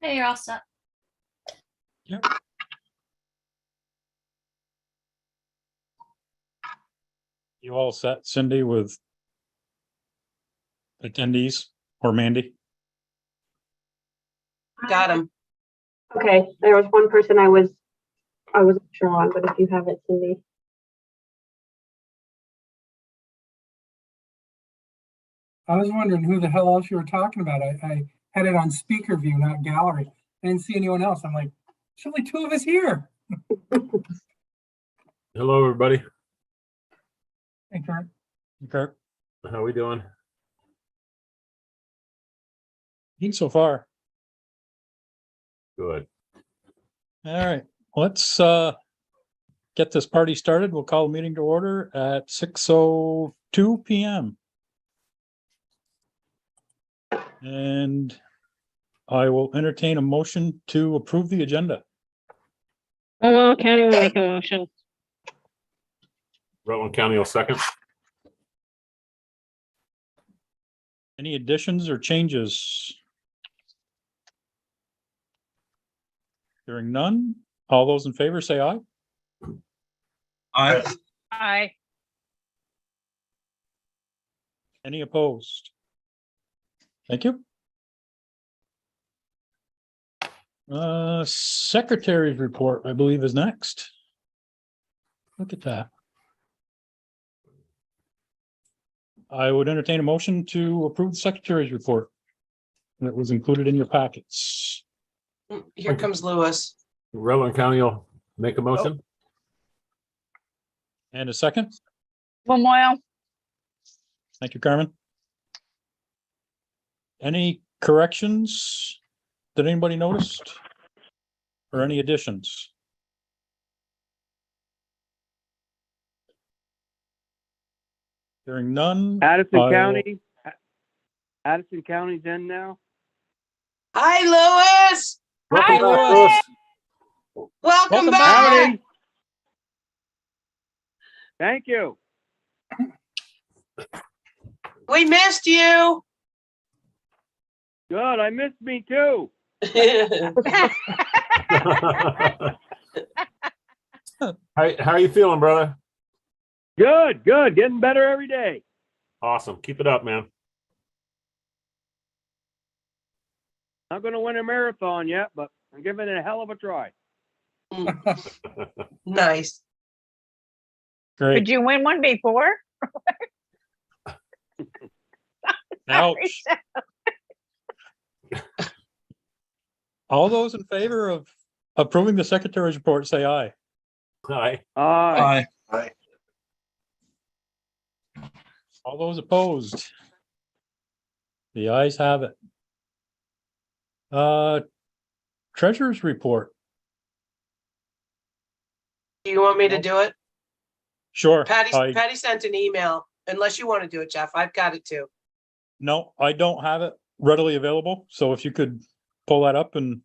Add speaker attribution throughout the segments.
Speaker 1: Hey, you're all set.
Speaker 2: Yep. You all set, Cindy, with attendees or Mandy?
Speaker 3: Got him.
Speaker 4: Okay, there was one person I wasn't sure on, but if you have it, Cindy.
Speaker 5: I was wondering who the hell else you were talking about. I had it on speaker view, not gallery. I didn't see anyone else. I'm like, there's only two of us here.
Speaker 6: Hello, everybody.
Speaker 5: Hey, Kurt.
Speaker 2: Okay.
Speaker 6: How we doing?
Speaker 2: So far.
Speaker 6: Good.
Speaker 2: All right, let's get this party started. We'll call the meeting to order at 6:02 p.m. And I will entertain a motion to approve the agenda.
Speaker 7: Well, County will make a motion.
Speaker 6: Rutland County will second.
Speaker 2: Any additions or changes? Hearing none. All those in favor say aye.
Speaker 8: Aye.
Speaker 7: Aye.
Speaker 2: Any opposed? Thank you. Secretary's report, I believe, is next. Look at that. I would entertain a motion to approve the secretary's report that was included in your packets.
Speaker 3: Here comes Lewis.
Speaker 6: Rutland County will make a motion.
Speaker 2: And a second.
Speaker 7: Lamoille.
Speaker 2: Thank you, Carmen. Any corrections that anybody noticed? Or any additions? Hearing none.
Speaker 9: Addison
Speaker 2: I will-
Speaker 9: County. Addison County's in now.
Speaker 3: Hi, Lewis.
Speaker 6: Welcome
Speaker 7: Hi,
Speaker 6: back,
Speaker 7: Lewis.
Speaker 6: Lewis.
Speaker 3: Welcome
Speaker 2: Welcome
Speaker 3: back.
Speaker 9: Howdy. Thank you.
Speaker 3: We missed you.
Speaker 9: Good. I missed me too.
Speaker 6: How are you feeling, brother?
Speaker 9: Good. Good. Getting better every day.
Speaker 6: Awesome. Keep it up, man.
Speaker 9: Not going to win a marathon yet, but I'm giving it a hell of a try.
Speaker 3: Nice.
Speaker 2: Great.
Speaker 7: Did you win one before?
Speaker 2: Ouch. All those in favor of approving the secretary's report, say aye.
Speaker 6: Hi.
Speaker 9: Aye.
Speaker 8: Aye.
Speaker 2: All those opposed? The ayes have it. Treasurer's report.
Speaker 3: Do you want me to do it?
Speaker 2: Sure.
Speaker 3: Patty sent an email. Unless you want to do it, Jeff. I've got it too.
Speaker 2: No, I don't have it readily available. So if you could pull that up and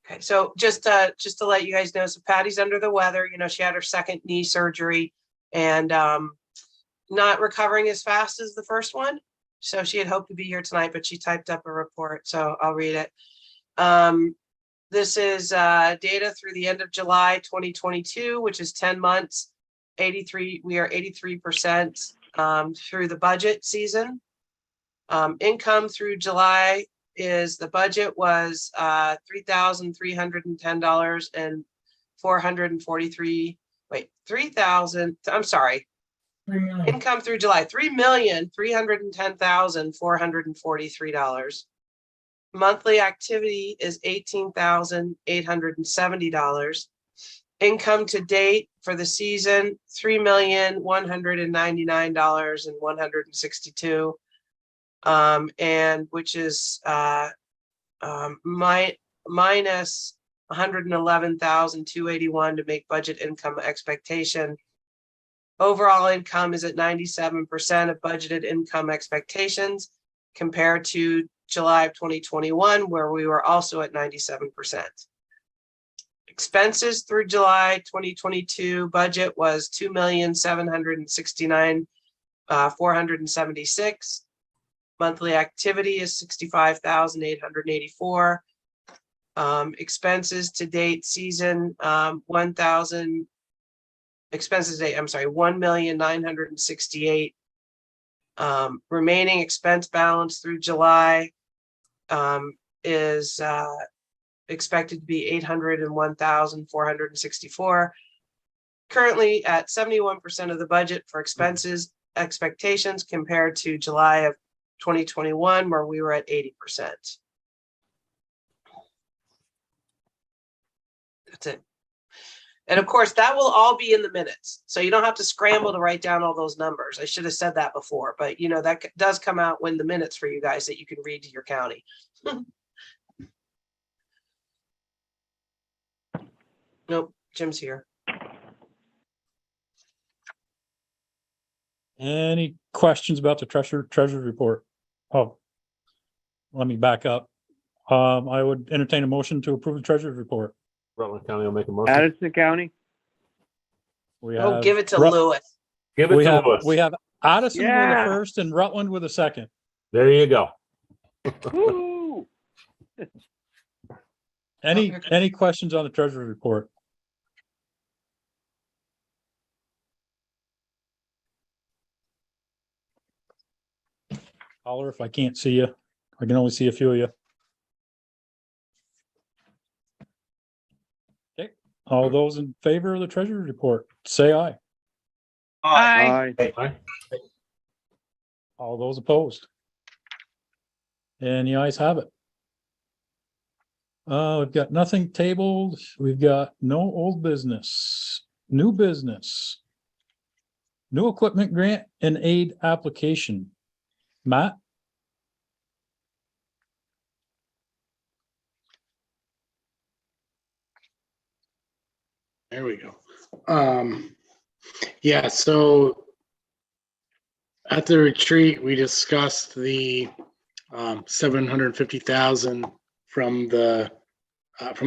Speaker 3: Okay, so just to let you guys know, so Patty's under the weather. You know, she had her second knee surgery and not recovering as fast as the first one. So she had hoped to be here tonight, but she typed up a report. So I'll read it. This is data through the end of July 2022, which is 10 months. We are 83% through the budget season. Income through July is the budget was $3,310 and 443. Wait, 3,000. I'm sorry.
Speaker 5: 3 million.
Speaker 3: Income through July, $3,310,443. Monthly activity is $18,870. Income to date for the season, $3,199,162. And which is minus 111,281 to make budget income expectation. Overall income is at 97% of budgeted income expectations compared to July of 2021, where we were also at 97%. Expenses through July 2022 budget was $2,769,476. Monthly activity is 65,884. Expenses to date season, 1,000. Expenses date, I'm sorry, 1,968,000. Remaining expense balance through July is expected to be 801,464. Currently at 71% of the budget for expenses expectations compared to July of 2021, where we were at 80%. That's it. And of course, that will all be in the minutes. So you don't have to scramble to write down all those numbers. I should have said that before, but you know, that does come out when the minutes for you guys that you can read to your county. Nope, Jim's here.
Speaker 2: Any questions about the treasury report? Oh, let me back up. I would entertain a motion to approve the treasury report.
Speaker 6: Rutland County will make a motion.
Speaker 9: Addison County.
Speaker 2: We
Speaker 3: Oh,
Speaker 2: have
Speaker 3: give it to
Speaker 2: Rut-
Speaker 3: Lewis.
Speaker 6: Give it
Speaker 2: We
Speaker 6: to
Speaker 2: have,
Speaker 6: Lewis.
Speaker 2: we have Addison with the
Speaker 9: Yeah.
Speaker 2: first and Rutland with a second.
Speaker 6: There you go.
Speaker 9: Woo!
Speaker 2: Any questions on the treasury report? Holler if I can't see you. I can only see a few of you. Okay, all those in favor of the treasury report, say aye.
Speaker 7: Aye.
Speaker 9: Aye.
Speaker 2: All those opposed? And the ayes have it. We've got nothing tabled. We've got no old business, new business. New equipment grant and aid application. Matt?
Speaker 1: There we go. Yeah, so at the retreat, we discussed the 750,000 from the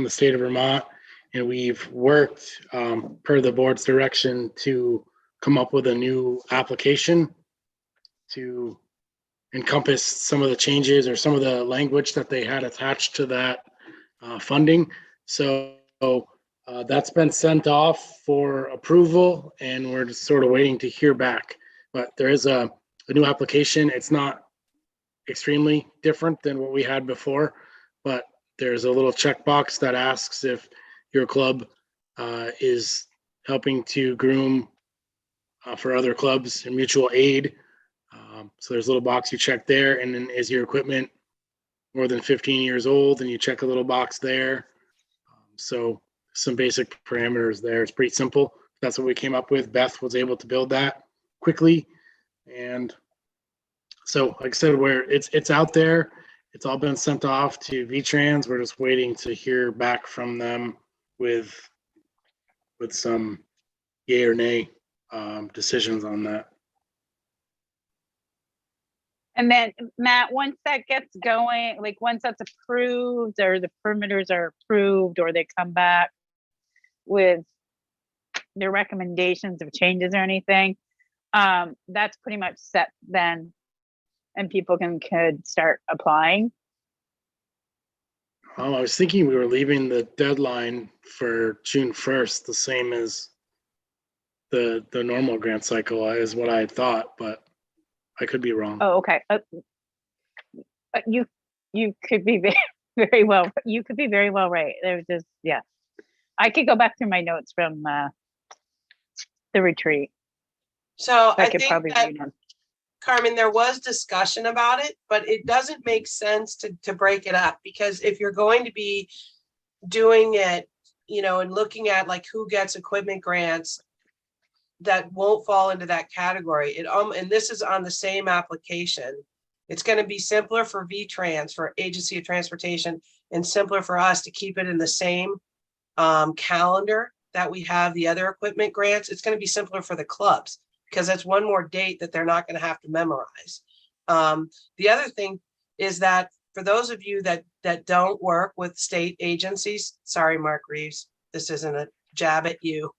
Speaker 1: state of Vermont, and we've worked per the board's direction to come up with a new application to encompass some of the changes or some of the language that they had attached to that funding. So that's been sent off for approval, and we're just sort of waiting to hear back. But there is a new application. It's not extremely different than what we had before, but there's a little checkbox that asks if your club is helping to groom for other clubs and mutual aid. So there's a little box you check there, and then is your equipment more than 15 years old, and you check a little box there. So some basic parameters there. It's pretty simple. That's what we came up with. Beth was able to build that quickly. And so, like I said, where it's out there, it's all been sent off to VTrans. We're just waiting to hear back from them with some yay or nay decisions on that.
Speaker 7: And then Matt, once that gets going, like once that's approved or the perimeters are approved or they come back with their recommendations of changes or anything, that's pretty much set then and people could start applying.
Speaker 1: I was thinking we were leaving the deadline for June 1st, the same as the normal grant cycle is what I had thought, but I could be wrong.
Speaker 7: Oh, okay. You could be very well. You could be very well right. There's just, yeah. I could go back through my notes from the retreat.
Speaker 3: So I
Speaker 7: I could
Speaker 3: think
Speaker 7: probably
Speaker 3: that,
Speaker 7: read them.
Speaker 3: Carmen, there was discussion about it, but it doesn't make sense to break it up, because if you're going to be doing it, you know, and looking at like who gets equipment grants that won't fall into that category, and this is on the same application. It's going to be simpler for VTrans, for Agency of Transportation, and simpler for us to keep it in the same calendar that we have the other equipment grants. It's going to be simpler for the clubs because that's one more date that they're not going to have to memorize. The other thing is that for those of you that don't work with state agencies, sorry, Mark Reeves, this isn't a jab at you,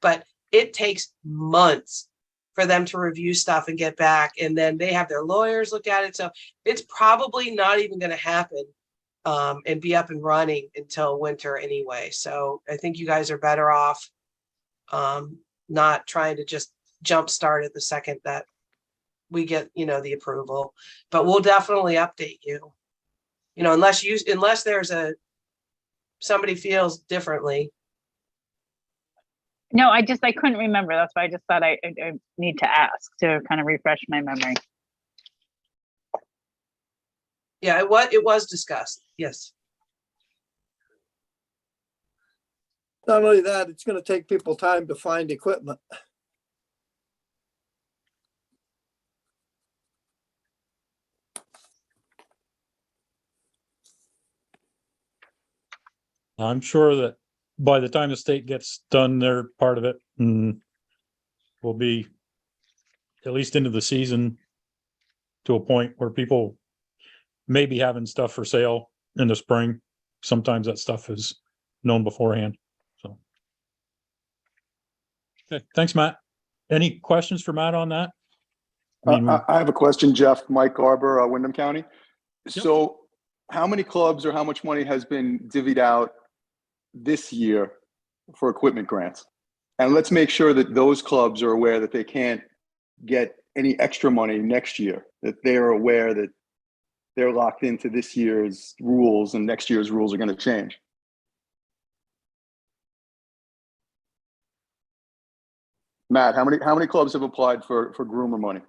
Speaker 3: but it takes months for them to review stuff and get back. And then they have their lawyers look at it. So it's probably not even going to happen and be up and running until winter anyway. So I think you guys are better off not trying to just jumpstart it the second that we get, the approval. But we'll definitely update you. Unless there's somebody feels differently.
Speaker 7: No, I couldn't remember. That's why I just thought I need to ask to kind of refresh my memory.
Speaker 3: Yeah, it was discussed. Yes.
Speaker 8: Not only that, it's gonna take people time to find equipment.
Speaker 2: I'm sure that by the time the state gets done their part of it, we'll be at least into the season to a point where people may be having stuff for sale in the spring. Sometimes that stuff is known beforehand, so. Okay, thanks, Matt. Any questions for Matt on that?
Speaker 10: I have a question, Jeff. Mike Garber, Wyndham County.
Speaker 2: Yep.
Speaker 10: So how many clubs or how much money has been divvied out this year for equipment grants? And let's make sure that those clubs are aware that they can't get any extra money next year, that they are aware that they're locked into this year's rules and next year's rules are going to change. Matt, how many clubs have applied for groomer money?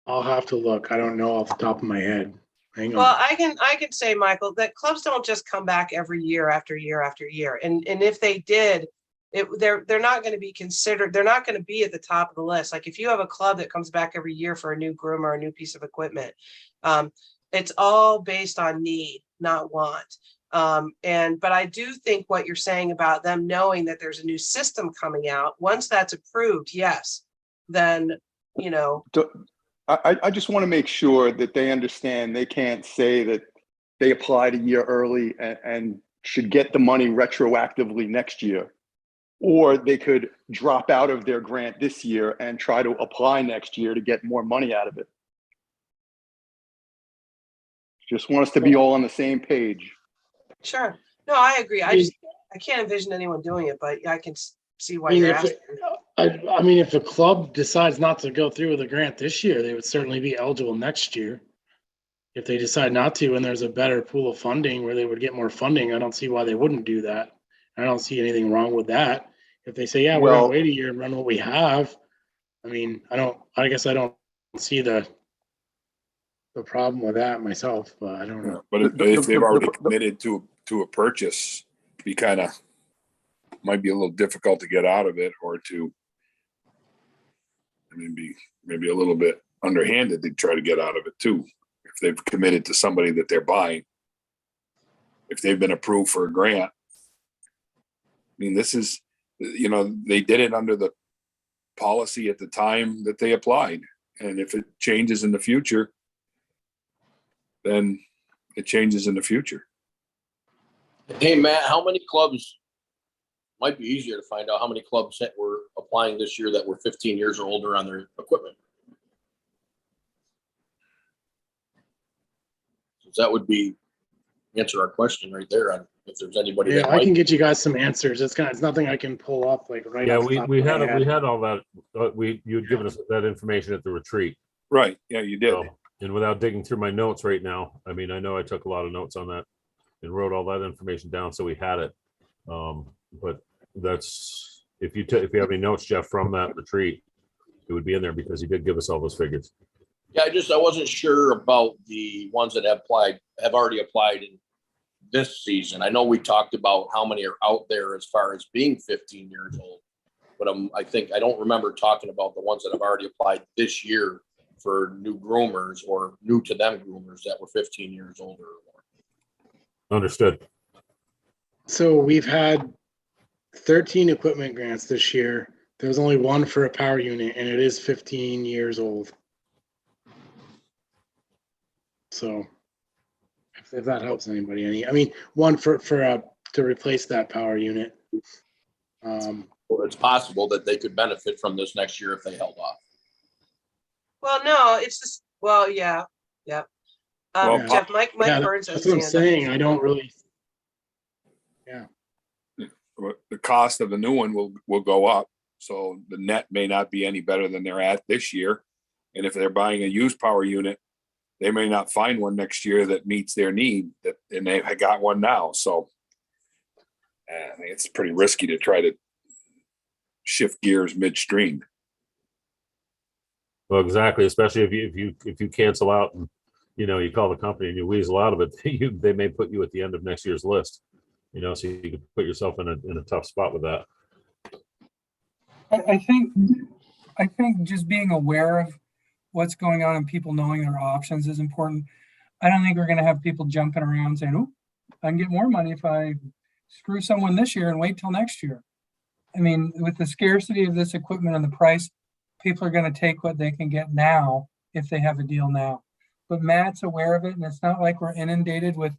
Speaker 1: I'll have to look. I don't know off the top of my head. Hang
Speaker 3: Well,
Speaker 1: on.
Speaker 3: I can say, Michael, that clubs don't just come back every year after year after year. And if they did, they're not going to be considered. They're not going to be at the top of the list. Like if you have a club that comes back every year for a new groomer or a new piece of equipment, it's all based on need, not want. But I do think what you're saying about them knowing that there's a new system coming out, once that's approved, yes, then,
Speaker 10: I just want to make sure that they understand they can't say that they applied a year early and should get the money retroactively next year. Or they could drop out of their grant this year and try to apply next year to get more money out of it. Just want us to be all on the same page.
Speaker 3: sure. No, I agree. I can't envision anyone doing it, but I can see why you're asking.
Speaker 1: I mean, if the club decides not to go through with the grant this year, they would certainly be eligible next year. If they decide not to, and there's a better pool of funding where they would get more funding, I don't see why they wouldn't do that. I don't see anything wrong with that. If they say, yeah, we're gonna wait a year and run what we have, I mean, I guess I don't see the problem with that myself, but I don't know.
Speaker 11: But if they've already committed to a purchase, be kind of, might be a little difficult to get out of it, or to, I mean, be maybe a little bit underhanded to try to get out of it too. If they've committed to somebody that they're buying, if they've been approved for a grant. I mean, this is, they did it under the policy at the time that they applied. And if it changes in the future, then it changes in the future.
Speaker 12: Hey, Matt, how many clubs, might be easier to find out how many clubs that were applying this year that were 15 years or older on their equipment? That would be answer our question right there on if there's anybody.
Speaker 1: Yeah,
Speaker 12: that
Speaker 1: I can get you guys some answers. It's nothing I can pull up like right.
Speaker 6: Yeah,
Speaker 1: off the top
Speaker 6: we
Speaker 1: of my head.
Speaker 6: had all that. You'd given us that information at the retreat.
Speaker 11: Right. Yeah, you did.
Speaker 6: So, and without digging through my notes right now, I mean, I know I took a lot of notes on that and wrote all that information down, so we had it. But that's if you have any notes, Jeff, from that retreat, it would be in there because he did give us all those figures.
Speaker 12: Yeah, I wasn't sure about the ones that have already applied in this season. I know we talked about how many are out there as far as being 15 years old, but I don't remember talking about the ones that have already applied this year for new groomers or new to them groomers that were 15 years older or more.
Speaker 6: Understood.
Speaker 1: So we've had 13 equipment grants this year. There's only one for a power unit, and it is 15 years old. So if that helps anybody, I mean, one for to replace that power unit.
Speaker 12: Or it's possible that they could benefit from this next year if they held off.
Speaker 3: Well, no, it's just, well, yeah.
Speaker 11: Well,
Speaker 3: Jeff, Mike
Speaker 1: Yeah,
Speaker 3: Burns
Speaker 1: that's
Speaker 3: has
Speaker 1: what I'm
Speaker 3: his hand up.
Speaker 1: saying. I don't really,
Speaker 11: the cost of the new one will go up. So the net may not be any better than they're at this year. And if they're buying a used power unit, they may not find one next year that meets their need, and they got one now. So I think it's pretty risky to try to shift gears midstream.
Speaker 6: Well, exactly, especially if you cancel out and, you call the company and you weasel out of it, they may put you at the end of next year's list. So you can put yourself in a tough spot with that.
Speaker 5: I think just being aware of what's going on and people knowing their options is important. I don't think we're gonna have people jumping around saying, "Oh, I can get more money if I screw someone this year and wait till next year." I mean, with the scarcity of this equipment and the price, people are gonna take what they can get now if they have a deal now. But Matt's aware of it, and it's not like we're inundated with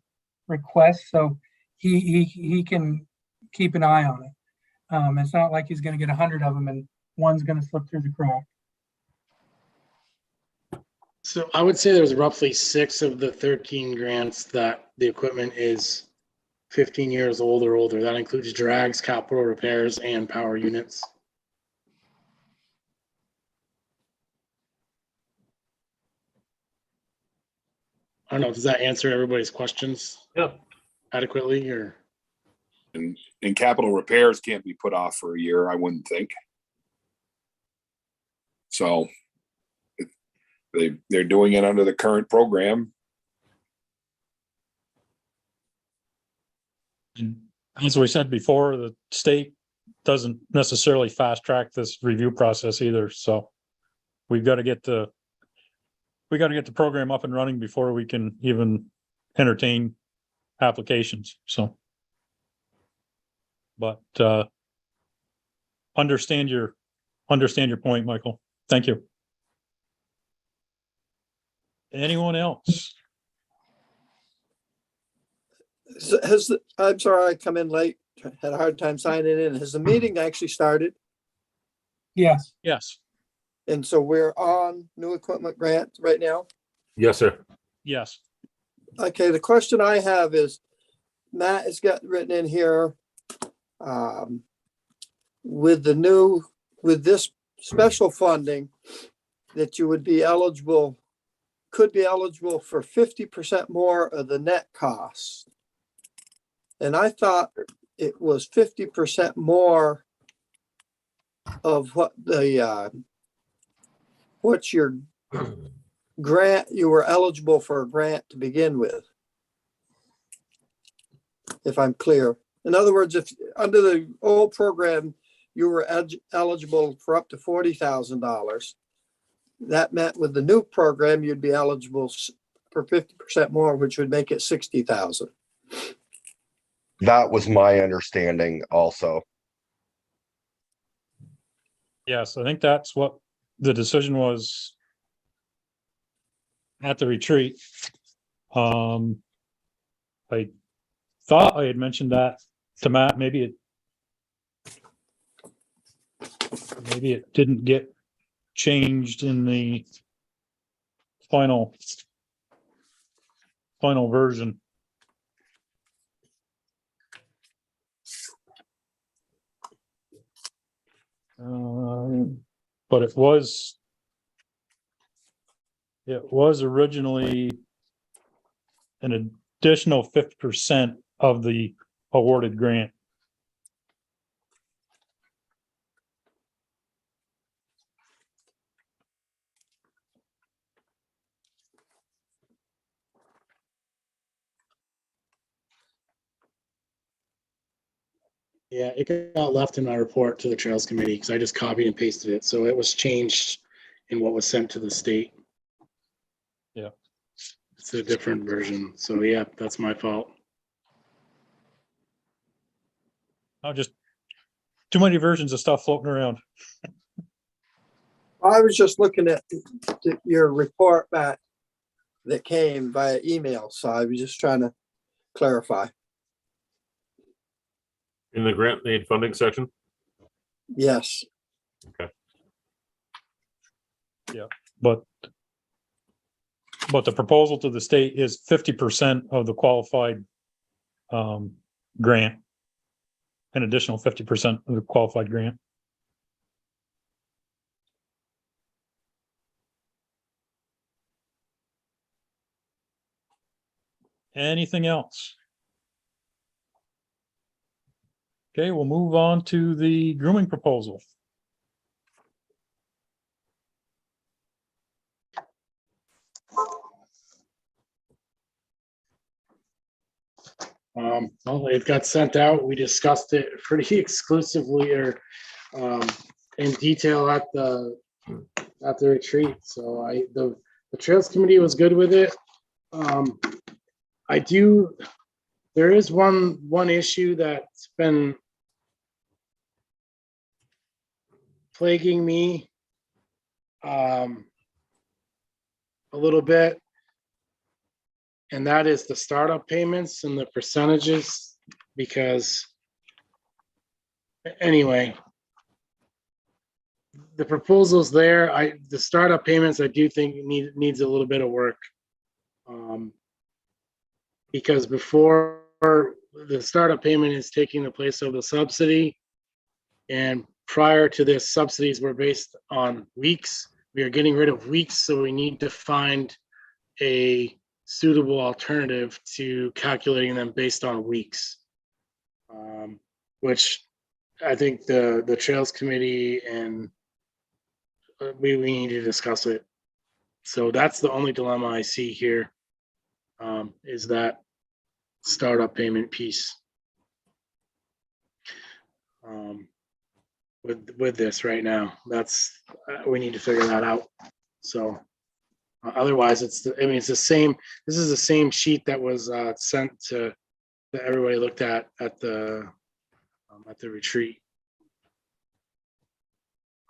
Speaker 5: requests, so he can keep an eye on it. It's not like he's gonna get 100 of them and one's gonna slip through the crack.
Speaker 1: so I would say there's roughly 6 of the 13 grants that the equipment is 15 years old or older. That includes drags, capital repairs, and power units. I don't know, does that answer everybody's questions
Speaker 6: Yep.
Speaker 1: adequately, or?
Speaker 11: And capital repairs can't be put off for a year, I wouldn't think. So they're doing it under the current program.
Speaker 2: And as we said before, the state doesn't necessarily fast track this review process either, so we've got to get the program up and running before we can even entertain applications, so. But understand your point, Michael. Thank you. Anyone else?
Speaker 8: I'm sorry, I come in late, had a hard time signing in. Has the meeting actually started?
Speaker 5: Yes.
Speaker 2: Yes,
Speaker 8: And so we're on new equipment grant right now?
Speaker 6: Yes, sir.
Speaker 2: yes.
Speaker 8: Okay, the question I have is, Matt has got written in here, with this special funding, that you would be eligible, could be eligible for 50% more of the net costs. And I thought it was 50% more of what's your grant, you were eligible for a grant to begin with. If I'm clear. In other words, if under the old program, you were eligible for up to $40,000, that meant with the new program, you'd be eligible for 50% more, which would make it 60,000.
Speaker 13: That was my understanding also.
Speaker 2: Yes, I think that's what the decision was at the retreat. I thought I had mentioned that to Matt. Maybe it didn't get changed in the final version. But it was originally an additional 50% of the awarded grant.
Speaker 1: Yeah, it got left in my report to the Trails Committee because I just copied and pasted it. So it was changed in what was sent to the state.
Speaker 2: Yeah.
Speaker 1: It's a different version. So yeah, that's my fault.
Speaker 2: Just too many versions of stuff floating around.
Speaker 8: I was just looking at your report back that came via email, so I was just trying to clarify.
Speaker 6: In the grant aid funding section?
Speaker 8: Yes.
Speaker 6: Okay.
Speaker 2: Yeah, but But the proposal to the state is 50% of the qualified grant. An additional 50% of the qualified grant. Anything else? Okay, we'll move on to the grooming proposal.
Speaker 1: Well, it got sent out. We discussed it pretty exclusively or in detail at the retreat. So the Trails Committee was good with it. There is one issue that's been plaguing me a little bit, and that is the startup payments and the percentages, because anyway, the proposal's there. The startup payments, I do think needs a little bit of work. Because before the startup payment is taking the place of the subsidy, and prior to this, subsidies were based on weeks. We are getting rid of weeks, so we need to find a suitable alternative to calculating them based on weeks, which I think the Trails Committee and we need to discuss it. So that's the only dilemma I see here, is that startup payment piece with this right now. That's we need to figure that out. So otherwise, it's the same. This is the same sheet that was sent to that everybody looked at the retreat.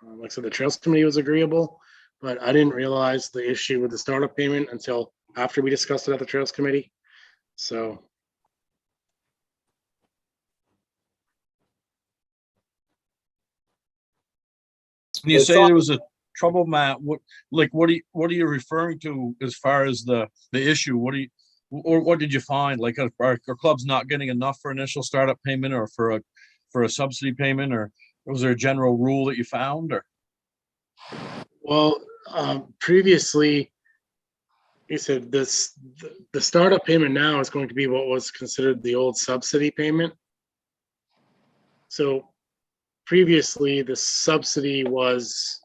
Speaker 1: Like I said, the Trails Committee was agreeable, but I didn't realize the issue with the startup payment until after we discussed it at the Trails Committee. So.
Speaker 14: You say there was a trouble, Matt. What are you referring to as far as the issue? What did you find? Like, are clubs not getting enough for initial startup payment, or for a subsidy payment, or was there a general rule that you found? Or
Speaker 1: Well, previously, you said the startup payment now is going to be what was considered the old subsidy payment. So previously, the subsidy was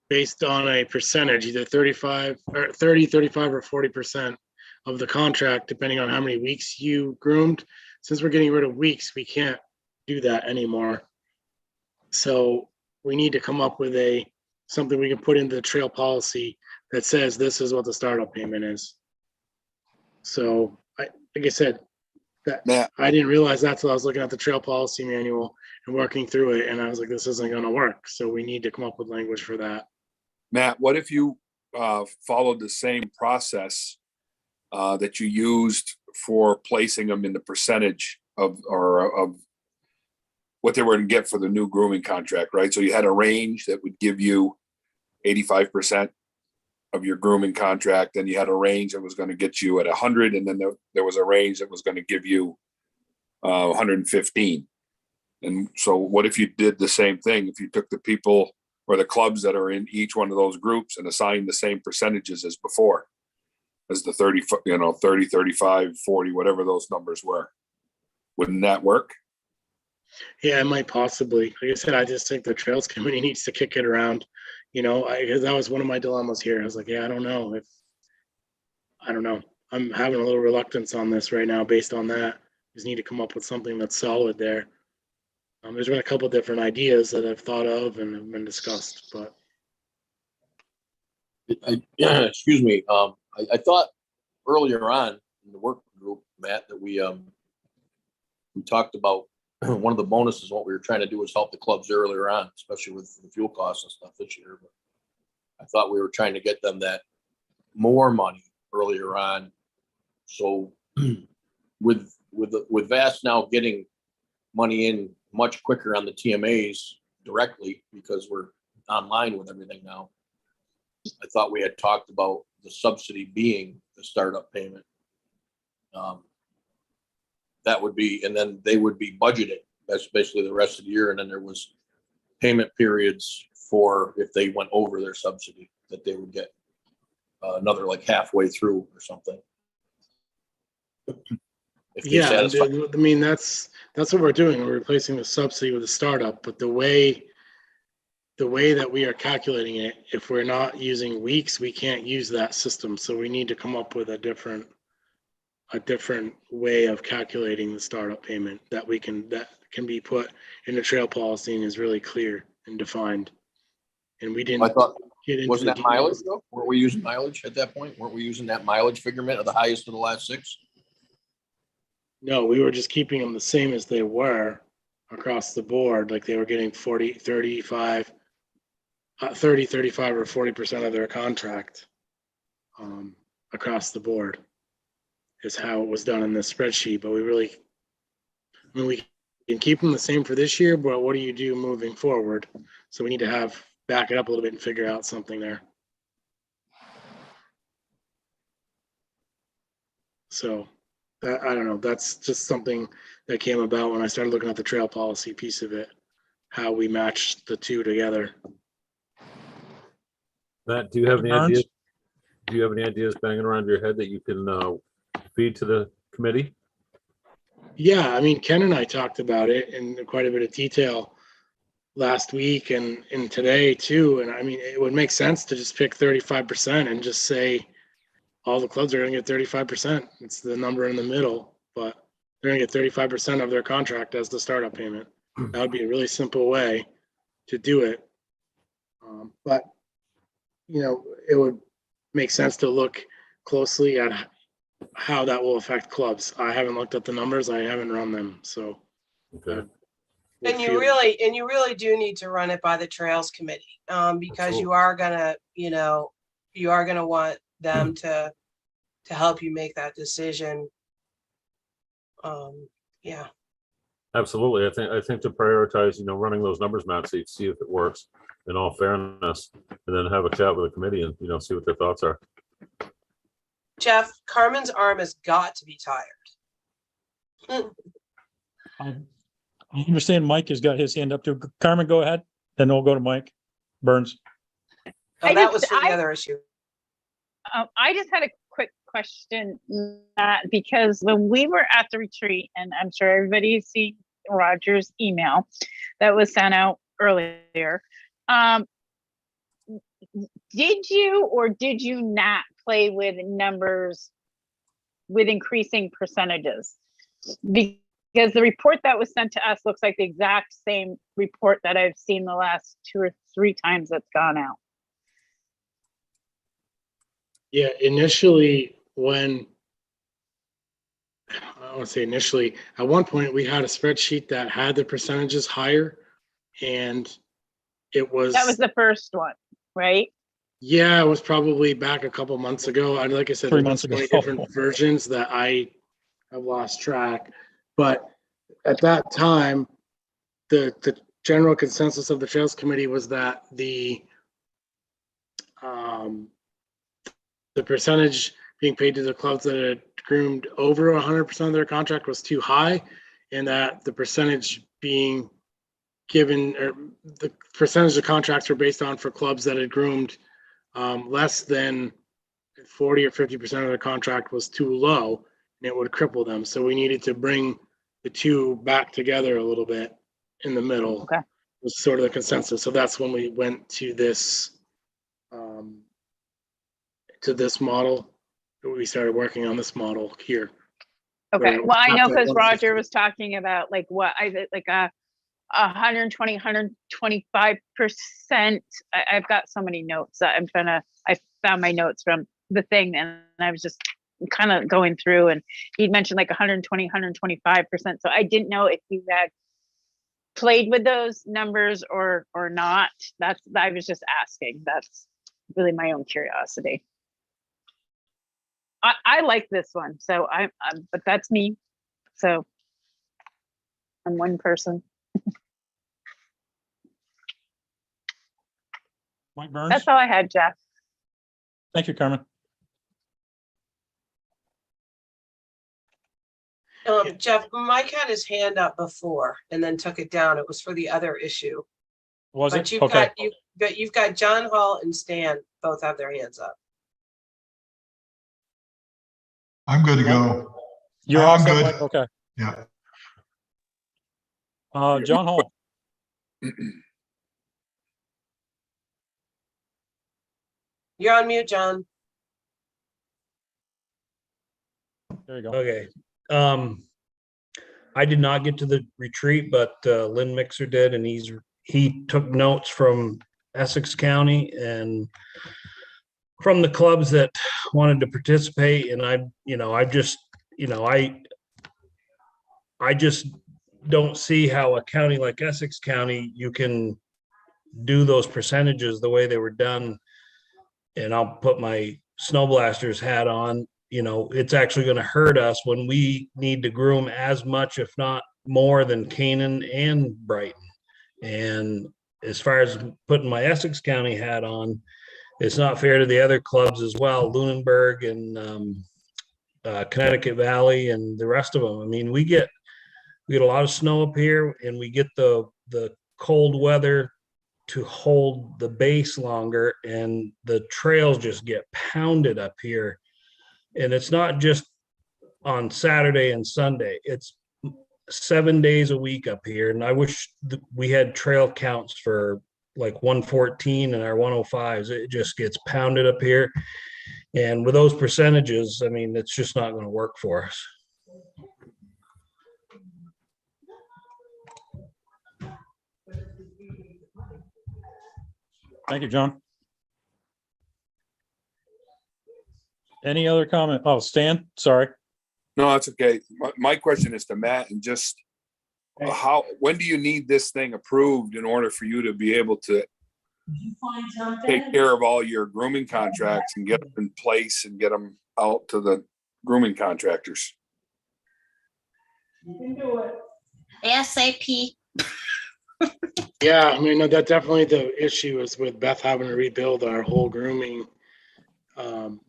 Speaker 1: based on a percentage, either 35 or 30, 35 or 40% of the contract, depending on how many weeks you groomed. Since we're getting rid of weeks, we can't do that anymore. So we need to come up with something we can put into the trail policy that says this is what the startup payment is. So like I said, that I didn't realize that till I was looking at the trail policy manual and working through it, and I was like, this isn't going to work. So we need to come up with language for that.
Speaker 11: Matt, what if you followed the same process that you used for placing them in the percentage of what they were going to get for the new grooming contract, right? So you had a range that would give you 85% of your grooming contract, then you had a range that was going to get you at 100, and then there was a range that was going to give you 115. And so what if you did the same thing? If you took the people or the clubs that are in each one of those groups and assigned the same percentages as before, as the 30, 30, 35, 40, whatever those numbers were, wouldn't that work?
Speaker 1: Yeah, it might possibly. Like I said, I just think the Trails Committee needs to kick it around. Because that was one of my dilemmas here. I was like, I don't know. I'm having a little reluctance on this right now based on that. Just need to come up with something that's solid there. There's been a couple different ideas that I've thought of and have been discussed, but.
Speaker 12: Excuse me. I thought earlier on in the work group, Matt, that we talked about one of the bonuses. What we were trying to do was help the clubs earlier on, especially with the fuel costs and stuff this year. But I thought we were trying to get them that more money earlier on. So with VAST now getting money in much quicker on the TMAs directly, because we're online with everything now, I thought we had talked about the subsidy being the startup payment. That would be, and then they would be budgeted. That's basically the rest of the year. And then there was payment periods for if they went over their subsidy that they would get another like halfway through or something. If they
Speaker 1: Yeah,
Speaker 12: satisfy.
Speaker 1: I mean, that's what we're doing. We're replacing the subsidy with a startup, but the way that we are calculating it, if we're not using weeks, we can't use that system. So we need to come up with a different way of calculating the startup payment that can be put in the trail policy and is really clear and defined. And we didn't
Speaker 12: I thought,
Speaker 1: get into
Speaker 12: wasn't
Speaker 1: the
Speaker 12: that mileage
Speaker 1: details.
Speaker 12: though? Weren't we using mileage at that point? Weren't we using that mileage figurement of the highest of the last 6?
Speaker 1: No, we were just keeping them the same as they were across the board. Like they were getting 40, 35, 30, 35 or 40% of their contract across the board is how it was done in this spreadsheet. But we can keep them the same for this year, but what do you do moving forward? So we need to back it up a little bit and figure out something there. So I don't know. That's just something that came about when I started looking at the trail policy piece of it, how we matched the two together.
Speaker 6: Matt, do you have any
Speaker 2: Burns?
Speaker 6: ideas? Do you have any ideas banging around your head that you can feed to the committee?
Speaker 1: Yeah, I mean, Ken and I talked about it in quite a bit of detail last week and today too. And I mean, it would make sense to just pick 35% and just say all the clubs are going to get 35%. It's the number in the middle, but they're going to get 35% of their contract as the startup payment. That would be a really simple way to do it. But, you know, it would make sense to look closely at how that will affect clubs. I haven't looked at the numbers. I haven't run them. So.
Speaker 6: Okay.
Speaker 3: And you really do need to run it by the Trails Committee, because you are gonna want them to help you make that decision. Yeah.
Speaker 6: Absolutely. I think to prioritize, running those numbers, Matt, so you see if it works in all fairness, and then have a chat with the committee and, see what their thoughts are.
Speaker 3: Jeff, Carmen's arm has got to be tired.
Speaker 2: I understand Mike has got his hand up too. Carmen, go ahead. Then we'll go to Mike Burns.
Speaker 3: That was for the other issue.
Speaker 7: I just had a quick question, Matt, because when we were at the retreat, and I'm sure everybody's seen Roger's email that was sent out earlier, did you or did you not play with numbers with increasing percentages? Because the report that was sent to us looks like the exact same report that I've seen the last 2 or 3 times that's gone out.
Speaker 1: Yeah, initially, at one point we had a spreadsheet that had the percentages higher, and that was
Speaker 7: the first one, right?
Speaker 1: Yeah, it was probably back a couple months ago. Like I said,
Speaker 2: 3
Speaker 1: there's been
Speaker 2: months
Speaker 1: so
Speaker 2: ago.
Speaker 1: many different versions that I have lost track. But at that time, the general consensus of the Trails Committee was that the percentage being paid to the clubs that had groomed over 100% of their contract was too high, and that the percentage being given, or the percentage of contracts were based on for clubs that had groomed less than 40 or 50% of their contract was too low, and it would cripple them. So we needed to bring the two back together a little bit in the middle.
Speaker 7: Okay.
Speaker 1: Was sort of the consensus. So that's when we went to this model. We started working on this model here.
Speaker 7: Okay. Well, I know because
Speaker 1: 150.
Speaker 7: Roger was talking about like 120, 125%. I've got so many notes that I found my notes from the thing, and I was just kind of going through, and he'd mentioned like 120, 125%. So I didn't know if you had played with those numbers or not. I was just asking. That's really my own curiosity. I like this one, so but that's me. So I'm one person.
Speaker 2: Mike Burns.
Speaker 7: That's all I had, Jeff.
Speaker 2: Thank you, Carmen.
Speaker 3: Jeff, Mike had his hand up before and then took it down. It was for the other issue.
Speaker 2: Was
Speaker 3: But
Speaker 2: it?
Speaker 3: you've
Speaker 2: Okay.
Speaker 3: got you've got John Hall and Stan both have their hands up.
Speaker 15: I'm good to go.
Speaker 2: You're
Speaker 15: I'm
Speaker 2: all set,
Speaker 15: good.
Speaker 2: Mike? Okay.
Speaker 15: Yeah.
Speaker 2: John Hall.
Speaker 3: You're on mute, John.
Speaker 2: There you go.
Speaker 16: Okay. I did not get to the retreat, but Lynn Mixer did, and he took notes from Essex County and from the clubs that wanted to participate. And I just don't see how a county like Essex County, you can do those percentages the way they were done. And I'll put my snow blasters hat on. It's actually going to hurt us when we need to groom as much, if not more, than Canaan and Brighton. And as far as putting my Essex County hat on, it's not fair to the other clubs as well, Lunenburg and Connecticut Valley and the rest of them. I mean, we get a lot of snow up here, and we get the cold weather to hold the base longer, and the trails just get pounded up here. And it's not just on Saturday and Sunday. It's 7 days a week up here. And I wish we had trail counts for like 114 and our 105s. It just gets pounded up here. And with those percentages, I mean, it's just not going to work for us.
Speaker 2: Thank you, John. Any other comment? Oh, Stan, sorry.
Speaker 11: No, that's okay. My question is to Matt, and just when do you need this thing approved in order for you to be able to take care of all your grooming contracts and get them in place and get them out to the grooming contractors?
Speaker 3: You can do it.
Speaker 17: ASAP.
Speaker 1: Yeah, I mean, that definitely the issue is with Beth having to rebuild our whole grooming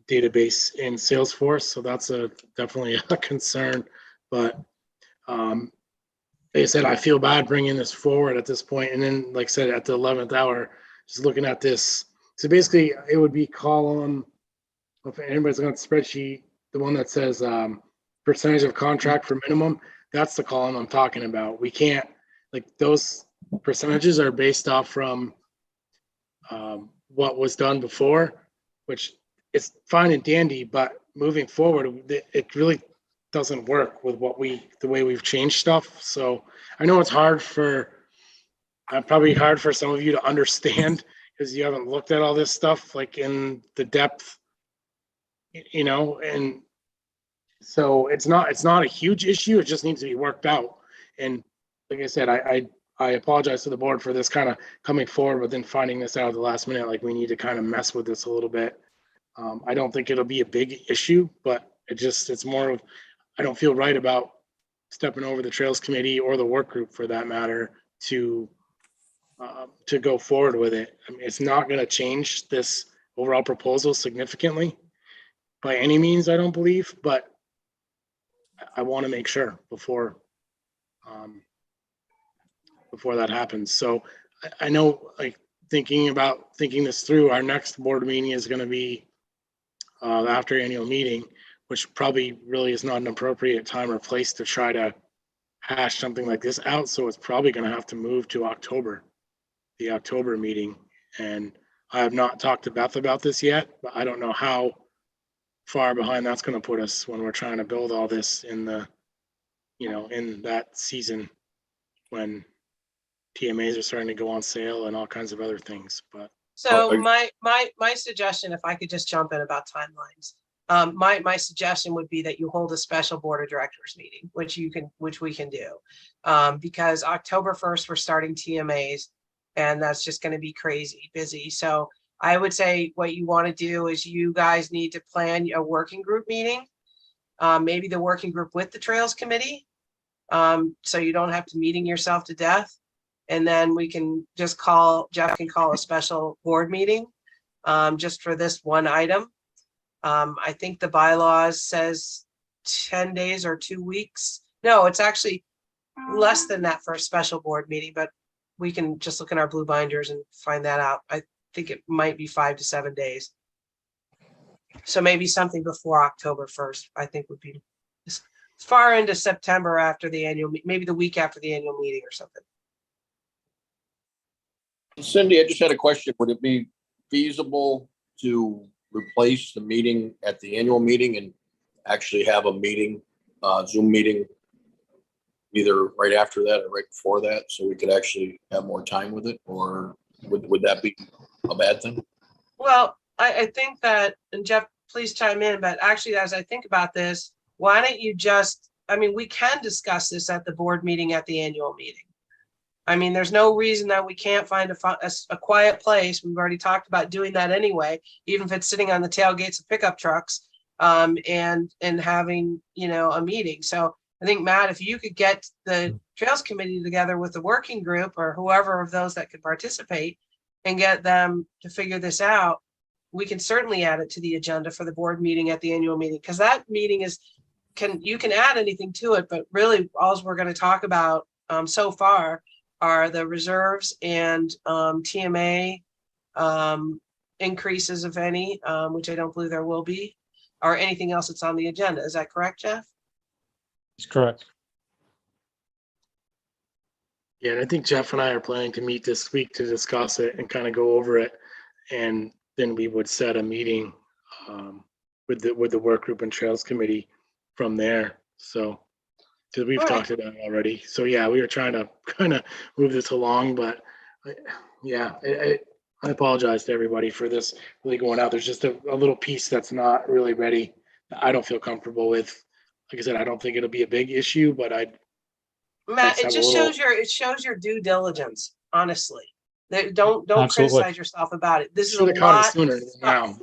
Speaker 1: database in Salesforce. So that's definitely a concern. But like I said, I feel bad bringing this forward at this point. And then, like I said, at the 11th hour, just looking at this. So basically, it would be column, if anybody's got the spreadsheet, the one that says percentage of contract for minimum, that's the column I'm talking about. We can't, like, those percentages are based off from what was done before, which is fine and dandy, but moving forward, it really doesn't work with the way we've changed stuff. So I know it's probably hard for some of you to understand because you haven't looked at all this stuff like in the depth, and so it's not a huge issue. It just needs to be worked out. And like I said, I apologize to the board for this kind of coming forward, but then finding this out at the last minute, like we need to kind of mess with this a little bit. I don't think it'll be a big issue, but it's more of, I don't feel right about stepping over the trails committee or the work group for that matter to go forward with it. I mean, it's not going to change this overall proposal significantly by any means, I don't believe, but I want to make sure before that happens. So I know, like, thinking this through, our next board meeting is going to be after annual meeting, which probably really is not an appropriate time or place to try to hash something like this out. So it's probably going to have to move to the October meeting. And I have not talked to Beth about this yet, but I don't know how far behind that's going to put us when we're trying to build all this in that season when TMAs are starting to go on sale and all kinds of other things. But
Speaker 3: so my suggestion, if I could just jump in about timelines, my suggestion would be that you hold a special board of directors meeting, which we can do, because October 1st we're starting TMAs, and that's just going to be crazy busy. So I would say what you want to do is you guys need to plan a working group meeting, maybe the working group with the trails committee, so you don't have to meeting yourself to death. And then we can just Jeff can call a special board meeting just for this one item. I think the bylaws says 10 days or 2 weeks. No, it's actually less than that for a special board meeting, but we can just look in our blue binders and find that out. I think it might be 5 to 7 days. So maybe something before October 1st, I think would be as far into September after the annual, maybe the week after the annual meeting or something.
Speaker 12: Cindy, I just had a question. Would it be feasible to replace the meeting at the annual meeting and actually have a meeting, Zoom meeting, either right after that or right before that, so we could actually have more time with it? Or would that be a bad thing?
Speaker 3: Well, I think that, and Jeff, please chime in, but actually, as I think about this, why don't you just, I mean, we can discuss this at the board meeting at the annual meeting. I mean, there's no reason that we can't find a quiet place. We've already talked about doing that anyway, even if it's sitting on the tailgates of pickup trucks, and having, you know, a meeting. So I think, Matt, if you could get the Trails Committee together with the working group or whoever of those that could participate and get them to figure this out, we can certainly add it to the agenda for the board meeting at the annual meeting, because that meeting is, you can add anything to it, but really all we're going to talk about so far are the reserves and TMA increases, if any, which I don't believe there will be, or anything else that's on the agenda. Is that correct, Jeff?
Speaker 2: That's correct.
Speaker 1: Yeah, and I think Jeff and I are planning to meet this week to discuss it and kind of go over it. And then we would set a meeting with the work group and Trails Committee from there. So, because we've talked about it already. So yeah, we were trying to kind of move this along, but yeah, I apologize to everybody for this really going out. There's just a little piece that's not really ready. I don't feel comfortable with. Like I said, I don't think it'll be a big issue, but
Speaker 3: Matt, it just shows your due diligence, honestly. Don't
Speaker 2: Absolutely.
Speaker 3: criticize yourself about it. This is a
Speaker 1: Should have caught it
Speaker 3: lot
Speaker 1: sooner
Speaker 3: of
Speaker 1: than
Speaker 3: stuff.
Speaker 1: now.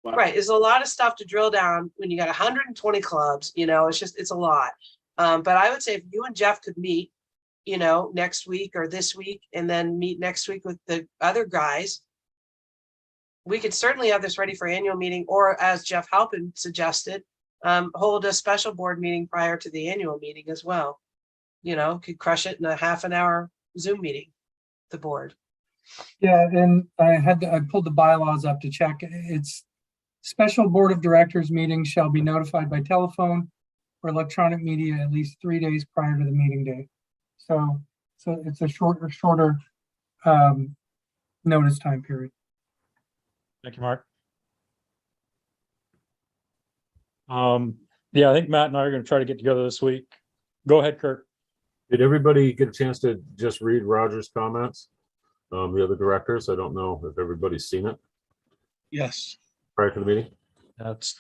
Speaker 1: But
Speaker 3: Right, there's a lot of stuff to drill down when you got 120 clubs, you know, it's a lot. But I would say if you and Jeff could meet, you know, next week or this week, and then meet next week with the other guys, we could certainly have this ready for annual meeting, or as Jeff Halpin suggested, hold a special board meeting prior to the annual meeting as well. You know, could crush it in a half an hour Zoom meeting, the board.
Speaker 5: Yeah, and I pulled the bylaws up to check. It's special board of directors meetings shall be notified by telephone or electronic media at least 3 days prior to the meeting day. So it's a shorter notice time period.
Speaker 2: Thank you, Mark. Yeah, I think Matt and I are going to try to get together this week. Go ahead, Kurt.
Speaker 6: Did everybody get a chance to just read Roger's comments? The other directors, I don't know if everybody's seen it
Speaker 14: Yes.
Speaker 6: prior to the meeting.
Speaker 2: That's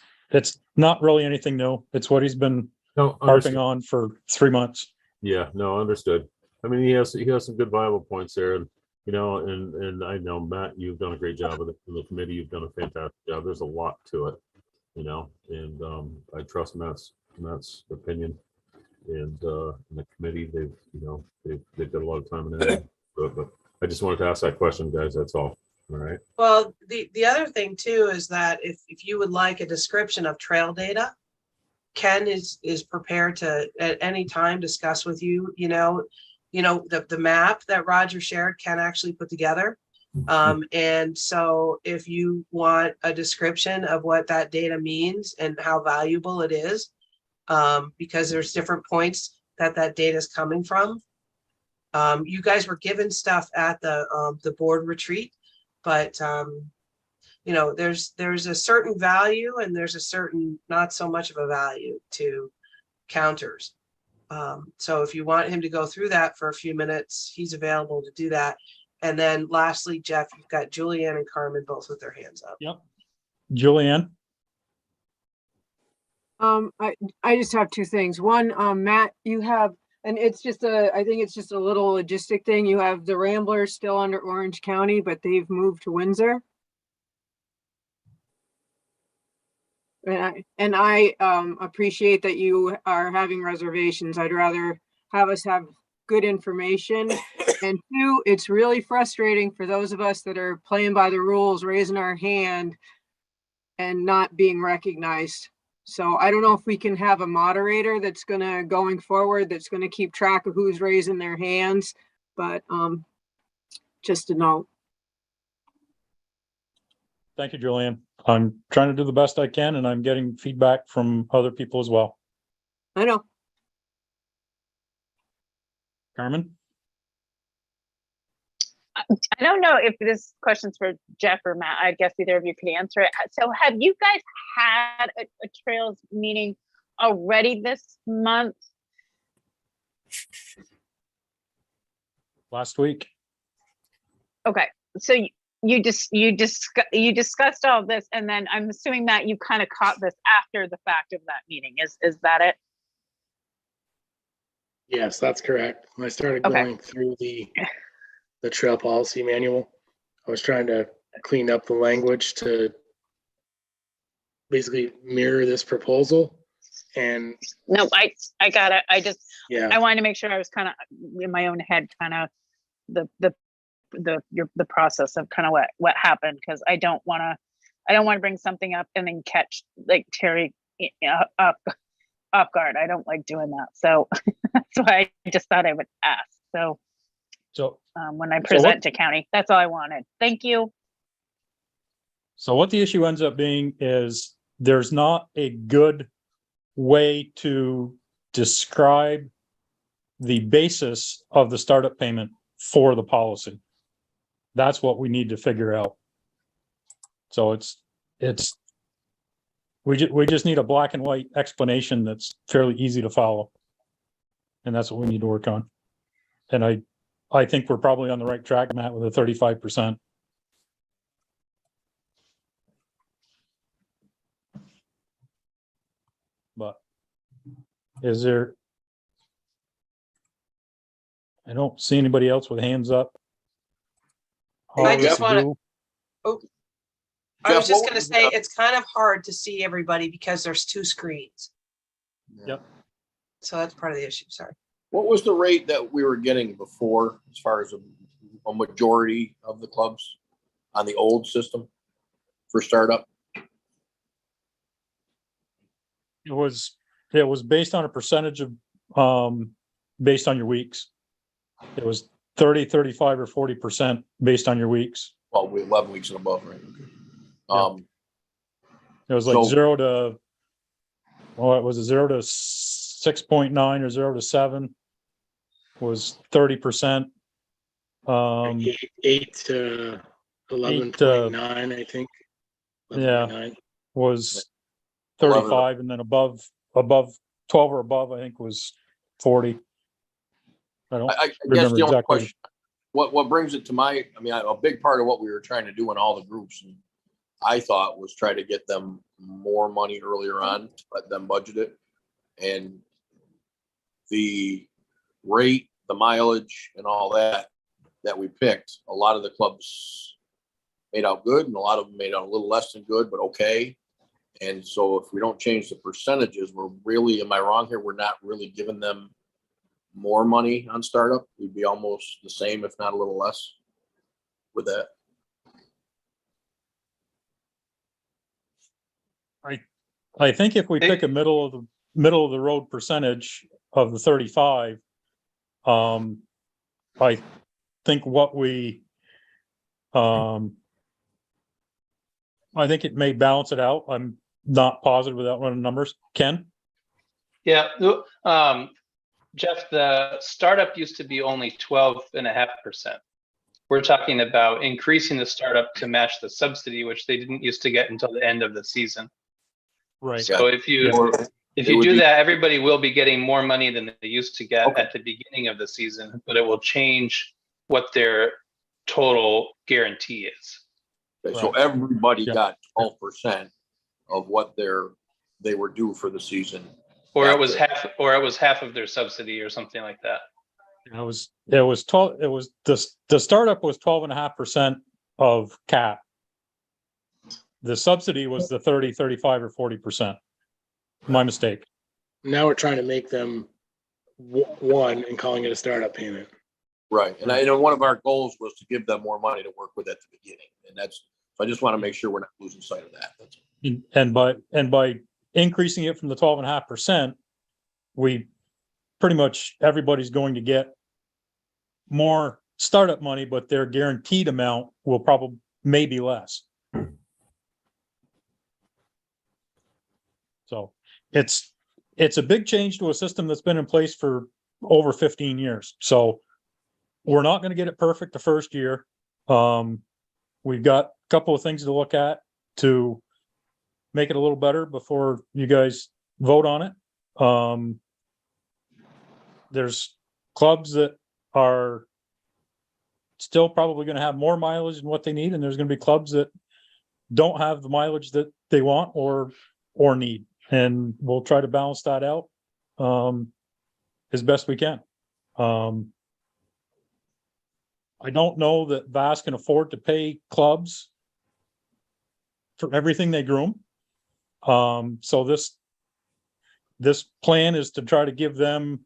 Speaker 2: not really anything new. It's what he's been
Speaker 6: No,
Speaker 2: harping on for 3 months.
Speaker 6: Yeah, no, understood. I mean, he has some good viable points there, and you know, and I know, Matt, you've done a great job with it. The committee, you've done a fantastic job. There's a lot to it, you know, and I trust Matt's opinion, and the committee, they've got a lot of time in it. But I just wanted to ask that question, guys. That's all. All right.
Speaker 3: Well, the other thing too is that if you would like a description of trail data, Ken is prepared to at any time discuss with you, the map that Roger shared, Ken actually put together. And so if you want a description of what that data means and how valuable it is, because there's different points that data is coming from. You guys were given stuff at the board retreat, but there's a certain value and there's a certain not so much of a value to counters. So if you want him to go through that for a few minutes, he's available to do that. And then lastly, Jeff, you've got Julianne and Carmen both with their hands up.
Speaker 2: Yep. Julianne.
Speaker 18: I just have two things. One, Matt, you have, and it's just I think it's just a little logistic thing. You have the Ramblers still under Orange County, but they've moved to Windsor. And I appreciate that you are having reservations. I'd rather have us have good information. And two, it's really frustrating for those of us that are playing by the rules, raising our hand and not being recognized. So I don't know if we can have a moderator that's gonna, going forward, that's gonna keep track of who's raising their hands, but just a note.
Speaker 2: Thank you, Julian. I'm trying to do the best I can and I'm getting feedback from other people as well.
Speaker 18: I know.
Speaker 2: Carmen?
Speaker 7: I don't know if this question's for Jeff or Matt. I guess either of you could answer it. So have you guys had a trails meeting already this month?
Speaker 2: Last week.
Speaker 7: Okay, so you discussed all this, and then I'm assuming that you kind of caught this after the fact of that meeting. Is that it?
Speaker 1: Yes, that's correct. When I started
Speaker 7: Okay.
Speaker 1: going through the trail policy manual, I was trying to clean up the language to basically mirror this proposal. And
Speaker 7: No, I got it.
Speaker 1: yeah,
Speaker 7: I wanted to make sure I was kind of in my own head, kind of the process of kind of what happened, because I don't want to bring something up and then catch like Terry off guard. I don't like doing that, so that's why I just thought I would ask. So when I present to county, that's all I wanted. Thank you.
Speaker 2: So what the issue ends up being is there's not a good way to describe the basis of the startup payment for the policy. That's what we need to figure out. So we just need a black and white explanation that's fairly easy to follow. And that's what we need to work on. And I think we're probably on the right track, Matt, with the 35%. But is there, I don't see anybody else with hands up.
Speaker 3: I just want to, I was
Speaker 12: Jeff,
Speaker 3: just
Speaker 12: what
Speaker 3: going to
Speaker 12: was
Speaker 3: say,
Speaker 12: the-
Speaker 3: it's kind of hard to see everybody because there's two screens.
Speaker 2: Yep.
Speaker 3: So that's part of the issue. Sorry.
Speaker 12: What was the rate that we were getting before, as far as a majority of the clubs on the old system for startup?
Speaker 2: It was based on a percentage of, based on your weeks. It was 30, 35 or 40% based on your weeks.
Speaker 12: Well, we 11 weeks and above, right? Okay.
Speaker 2: It was like
Speaker 12: So-
Speaker 2: 0 to, well, it was a 0 to 6.9 or 0 to 7 was 30%.
Speaker 1: 8 to 11.9, I think. 11.9.
Speaker 2: Was 35, and then above 12 or above, I think was 40. I don't
Speaker 12: I guess
Speaker 2: remember
Speaker 12: the only
Speaker 2: exactly.
Speaker 12: question, what brings it to a big part of what we were trying to do in all the groups, and I thought was try to get them more money earlier on, let them budget it. And the rate, the mileage and all that we picked, a lot of the clubs made out good and a lot of them made out a little less than good, but okay. And so if we don't change the percentages, we're really, am I wrong here? We're not really giving them more money on startup. We'd be almost the same, if not a little less with that.
Speaker 2: I think if we pick a middle of the road percentage of the 35, I think I think it may balance it out. I'm not positive without running numbers. Ken?
Speaker 19: Yeah, Jeff, the startup used to be only 12.5%. We're talking about increasing the startup to match the subsidy, which they didn't used to get until the end of the season.
Speaker 2: Right.
Speaker 19: So if you do that, everybody will be getting more money than they used to get at the beginning of the season, but it will change what their total guarantee is.
Speaker 12: Okay, so everybody got 12% of what they were due for the season.
Speaker 19: Or it was half of their subsidy or something like that.
Speaker 2: It was 12. It was the startup was 12.5% of cap. The subsidy was the 30, 35 or 40%. My mistake.
Speaker 1: Now we're trying to make them one and calling it a startup payment.
Speaker 12: Right. And I know one of our goals was to give them more money to work with at the beginning. And so I just want to make sure we're not losing sight of that. That's all.
Speaker 2: And by increasing it from the 12.5%, we pretty much everybody's going to get more startup money, but their guaranteed amount will probably maybe less. So it's a big change to a system that's been in place for over 15 years. So we're not going to get it perfect the first year. We've got a couple of things to look at to make it a little better before you guys vote on it. There's clubs that are still probably going to have more mileage than what they need, and there's going to be clubs that don't have the mileage that they want or need, and we'll try to balance that out as best we can. I don't know that VAS can afford to pay clubs for everything they groom. So this plan is to try to give them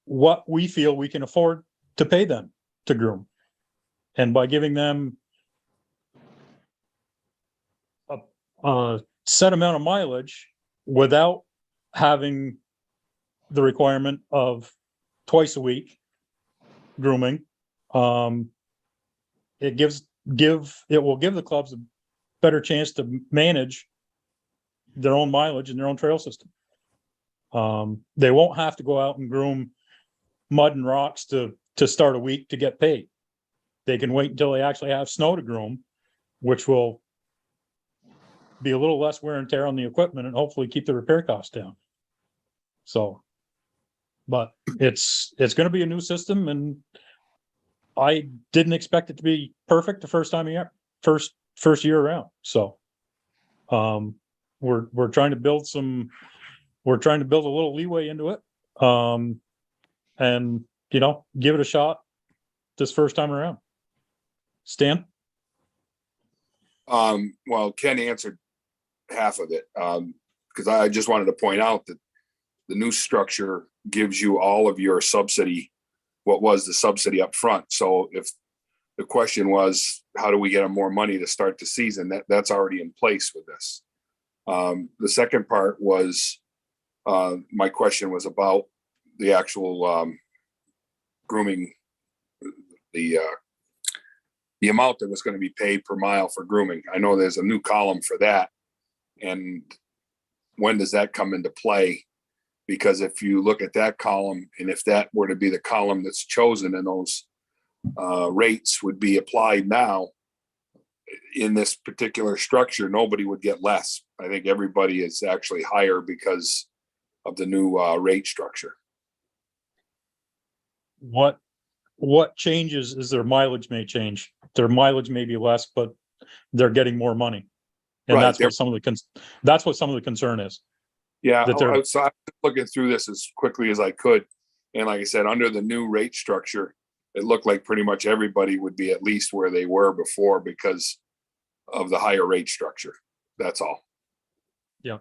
Speaker 2: what we feel we can afford to pay them to groom. And by giving them a set amount of mileage without having the requirement of twice a week grooming, it will give the clubs a better chance to manage their own mileage and their own trail system. They won't have to go out and groom mud and rocks to start a week to get paid. They can wait until they actually have snow to groom, which will be a little less wear and tear on the equipment and hopefully keep the repair costs down. So, but it's going to be a new system, and I didn't expect it to be perfect the first first year around. So, we're trying to build a little leeway into it, and give it a shot this first time around. Stan?
Speaker 11: Well, Ken answered half of it, because I just wanted to point out that the new structure gives you all of your subsidy, what was the subsidy up front. So if the question was, how do we get them more money to start the season, that's already in place with this. The second part was, my question was about the actual grooming, the amount that was going to be paid per mile for grooming. I know there's a new column for that. And when does that come into play? Because if you look at that column, and if that were to be the column that's chosen and those rates would be applied now in this particular structure, nobody would get less. I think everybody is actually higher because of the new rate structure.
Speaker 2: What changes is their mileage may change. Their mileage may be less, but they're getting more money. And
Speaker 11: Right,
Speaker 2: that's what some of the concern is.
Speaker 11: Yeah,
Speaker 2: that they're-
Speaker 11: so I'm looking through this as quickly as I could. And like I said, under the new rate structure, it looked like pretty much everybody would be at least where they were before because of the higher rate structure. That's all.
Speaker 2: Yeah.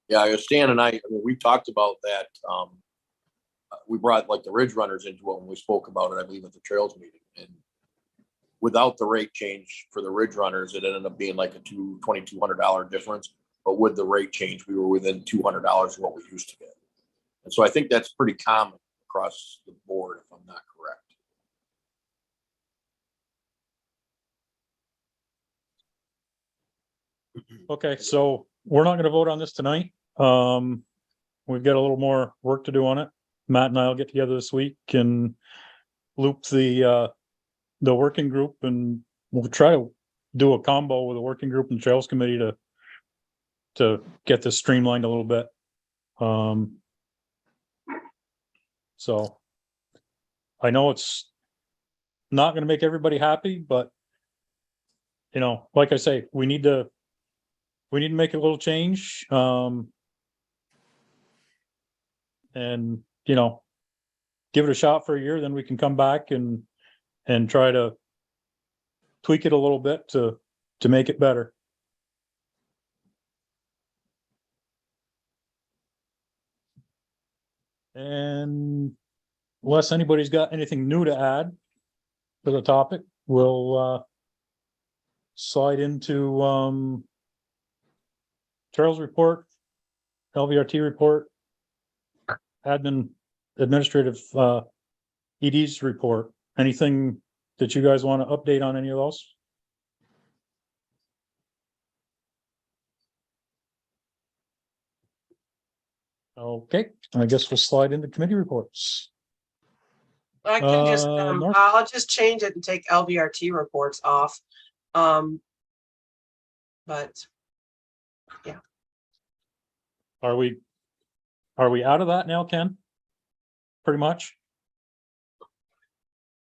Speaker 12: Yeah, Stan and I mean, we talked about that. We brought like the Ridge Runners into it when we spoke about it, I believe, at the Trails meeting. And without the rate change for the Ridge Runners, it ended up being like a $2,200 difference. But with the rate change, we were within $200 of what we used to get. And so I think that's pretty common across the board, if I'm not correct.
Speaker 2: Okay, so we're not going to vote on this tonight. We've got a little more work to do on it. Matt and I will get together this week and loop the working group, and we'll try to do a combo with the working group and Trails Committee to get this streamlined a little bit. So I know it's not going to make everybody happy, but like I say, we need to make a little change. And give it a shot for a year, then we can come back and try to tweak it a little bit to make it better. And unless anybody's got anything new to add to the topic, we'll slide into Charles' report, LVRT report, administrative ED's report. Anything that you guys want to update on any of those? Okay, I guess we'll slide into committee reports.
Speaker 3: I can just,
Speaker 2: North-
Speaker 3: I'll just change it and take LVRT reports off. But yeah,
Speaker 2: Are we out of that now, Ken? Pretty much.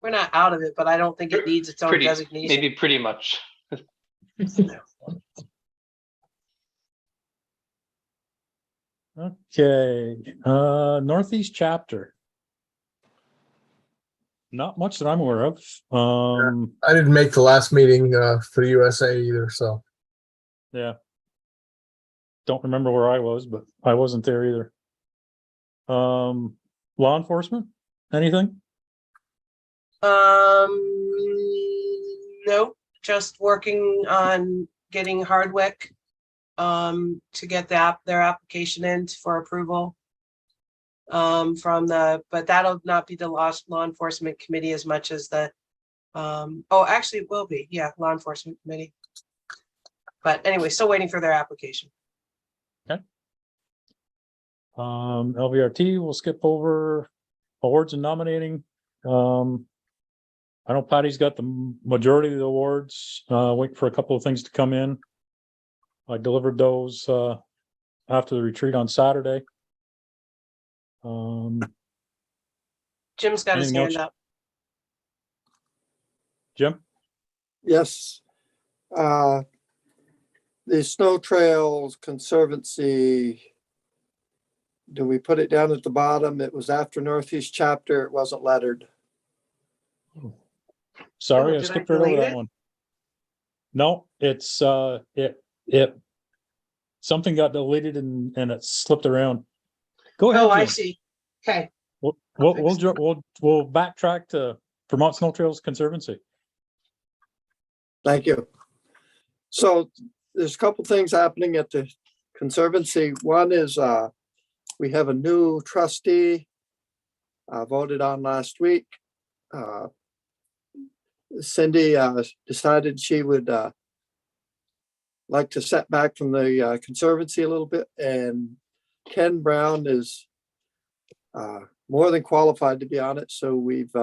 Speaker 3: we're not out of it, but I don't think it needs its own
Speaker 19: Pretty,
Speaker 3: designation.
Speaker 19: maybe pretty much.
Speaker 2: Okay, Northeast chapter. Not much that I'm aware of.
Speaker 20: I didn't make the last meeting for the USA either, so.
Speaker 2: Yeah. Don't remember where I was, but I wasn't there either. Law enforcement, anything?
Speaker 3: Nope, just working on getting Hardwick to get their application in for approval. But that'll not be the law enforcement committee as much as the actually it will be, yeah, law enforcement committee. But anyway, still waiting for their application.
Speaker 2: Okay. LVRT, we'll skip over awards and nominating. I know Patty's got the majority of the awards, waiting for a couple of things to come in. I delivered those after the retreat on Saturday.
Speaker 3: Jim's got his
Speaker 2: anything
Speaker 3: hand
Speaker 2: else?
Speaker 3: up.
Speaker 2: Jim?
Speaker 8: Yes. The Snow Trails Conservancy, do we put it down at the bottom? It was after Northeast chapter. It wasn't lettered.
Speaker 2: Sorry,
Speaker 3: Oh,
Speaker 2: I
Speaker 3: did I
Speaker 2: skipped right over
Speaker 3: delete
Speaker 2: that
Speaker 3: it?
Speaker 2: one. No, it's something got deleted and it slipped around. Go ahead.
Speaker 3: Oh, I
Speaker 2: Jim.
Speaker 3: see. Okay.
Speaker 2: We'll
Speaker 3: fix
Speaker 2: we'll backtrack to Vermont Snow Trails Conservancy.
Speaker 8: Thank you. So there's a couple things happening at the Conservancy. One is we have a new trustee voted on last week. Cindy decided she would like to step back from the Conservancy a little bit, and Ken Brown is more than qualified to be on it. So we've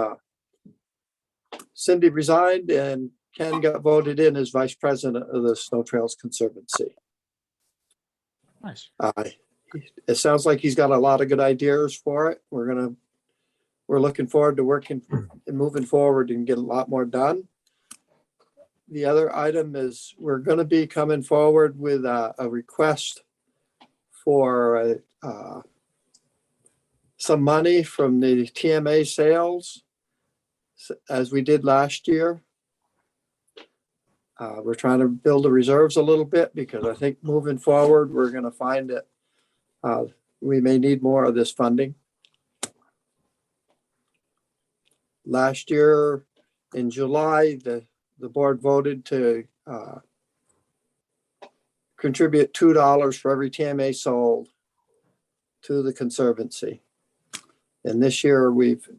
Speaker 8: Cindy resigned and Ken got voted in as vice president of the Snow Trails Conservancy.
Speaker 2: Nice.
Speaker 8: It sounds like he's got a lot of good ideas for it. We're looking forward to working and moving forward and get a lot more done. The other item is we're going to be coming forward with a request for some money from the TMA sales, as we did last year. We're trying to build the reserves a little bit because I think moving forward, we're going to find that we may need more of this funding. Last year in July, the board voted to contribute $2 for every TMA sold to the Conservancy. And this year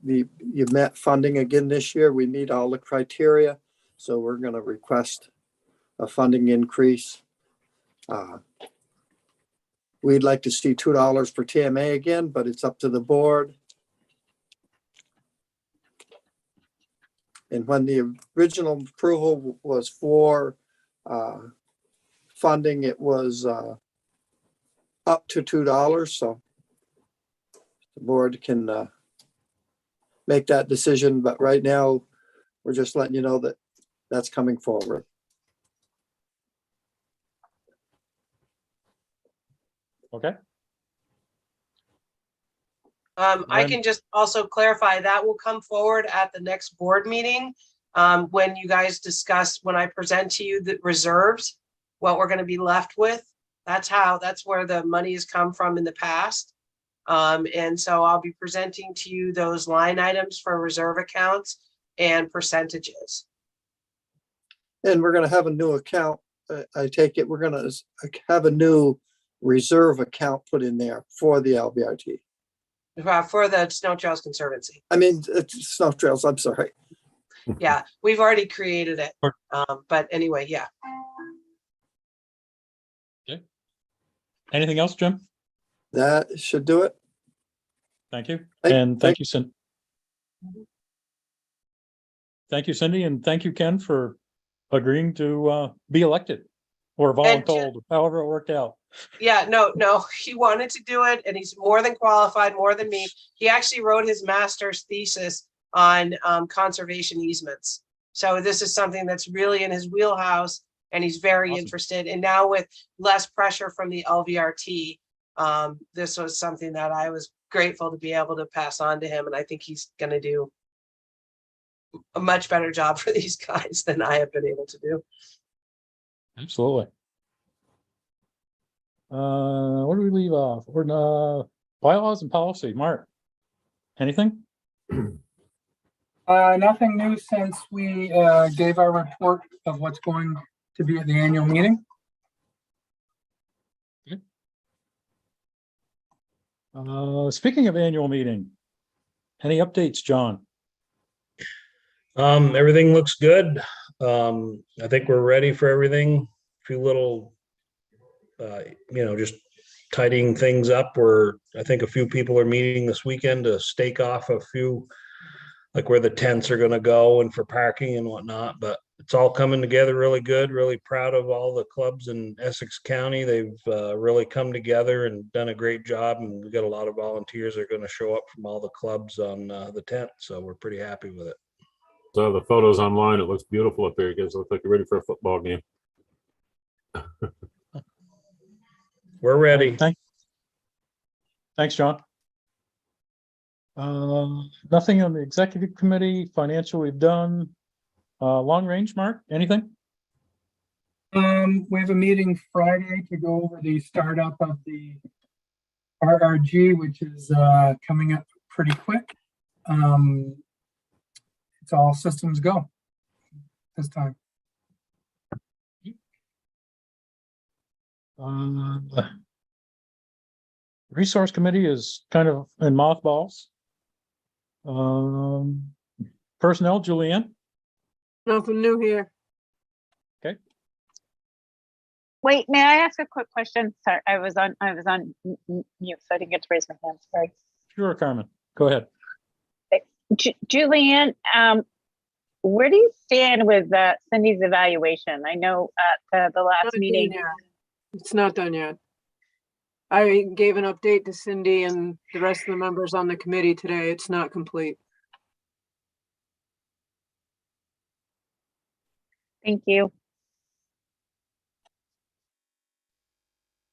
Speaker 8: you've met funding again this year. We meet all the criteria. So we're going to request a funding increase. We'd like to see $2 per TMA again, but it's up to the board. And when the original approval was for funding, it was up to $2. So the board can make that decision. But right now, we're just letting you know that that's coming forward.
Speaker 2: Okay.
Speaker 3: I can just also clarify that will come forward at the next board meeting. When you guys discuss, when I present to you the reserves, what we're going to be left with. That's where the money has come from in the past. And so I'll be presenting to you those line items for reserve accounts and percentages.
Speaker 8: And we're gonna have a new account. I take it we're gonna have a new reserve account put in there for the LVRT.
Speaker 3: For the Snow Trails Conservancy.
Speaker 8: I mean, it's Snow Trails, I'm sorry.
Speaker 3: Yeah, we've already created it. But anyway, yeah.
Speaker 2: Anything else, Jim?
Speaker 8: That should do it.
Speaker 2: Thank you.
Speaker 8: Thank-
Speaker 2: And thank you, Cindy. Thank you, Cindy, and thank you, Ken, for agreeing to be elected or voluntold, however it worked out.
Speaker 3: Yeah, no, he wanted to do it and he's more than qualified, more than me. He actually wrote his master's thesis on conservation easements. So this is something that's really in his wheelhouse and he's very interested. And now with less pressure from the LVRT, this was something that I was grateful to be able to pass on to him. And I think he's going to do a much better job for these guys than I have been able to do.
Speaker 2: Absolutely. What do we leave off? We're bylaws and policy. Mark, anything?
Speaker 5: Nothing new since we gave our report of what's going to be at the annual meeting.
Speaker 2: Speaking of annual meeting, any updates, John?
Speaker 16: Everything looks good. I think we're ready for everything. A few little, just tidying things up. I think a few people are meeting this weekend to stake off a few, like where the tents are gonna go and for parking and whatnot, but it's all coming together really good. Really proud of all the clubs in Essex County. They've really come together and done a great job, and we've got a lot of volunteers that are gonna show up from all the clubs on the tent, so we're pretty happy with it.
Speaker 6: So the photos online, it looks beautiful up there. You guys look like you're ready for a football game.
Speaker 16: We're ready.
Speaker 2: Thanks, John. Nothing on the executive committee. Financial, we've done. Long range, Mark, anything?
Speaker 5: We have a meeting Friday to go over the startup of the RRG, which is coming up pretty quick. It's all systems go this time.
Speaker 2: Resource committee is kind of in mothballs. Personnel, Julianne.
Speaker 18: Nothing new here.
Speaker 2: Okay.
Speaker 7: Wait, may I ask a quick question? Sorry, I was on mute, so I didn't get to raise my hand. Sorry.
Speaker 2: Sure, Carmen. Go ahead.
Speaker 7: Julianne, where do you stand with Cindy's evaluation? I know at the last
Speaker 18: Not done
Speaker 7: meeting.
Speaker 18: yet. It's not done yet. I gave an update to Cindy and the rest of the members on the committee today. It's not complete.
Speaker 7: Thank you.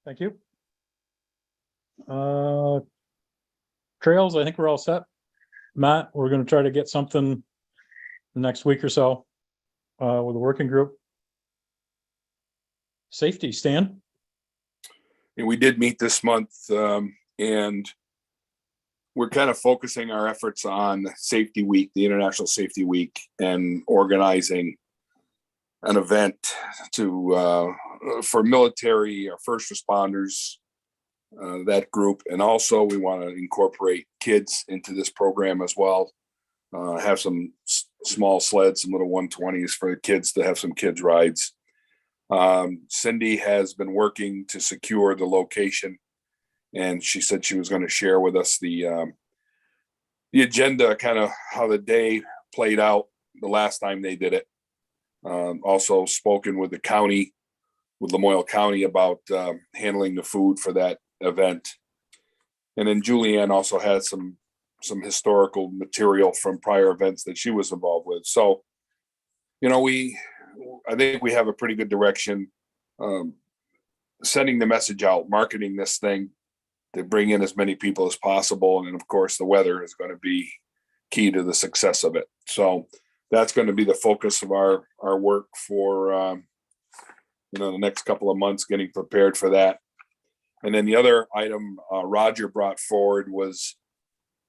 Speaker 2: Thank you. Trails, I think we're all set. Matt, we're going to try to get something the next week or so with a working group. Safety, Stan.
Speaker 11: And we did meet this month, and we're kind of focusing our efforts on Safety Week, the International Safety Week, and organizing an event to for military or first responders, that group. And also we want to incorporate kids into this program as well. Have some small sleds, some little 120s for the kids to have some kids rides. Cindy has been working to secure the location, and she said she was going to share with us the agenda, kind of how the day played out the last time they did it. Also spoken with the county, with Lamoille County, about handling the food for that event. And then Julianne also had some historical material from prior events that she was involved with. So, I think we have a pretty good direction, sending the message out, marketing this thing to bring in as many people as possible. And of course, the weather is going to be key to the success of it. So that's going to be the focus of our work for, the next couple of months, getting prepared for that. And then the other item Roger brought forward was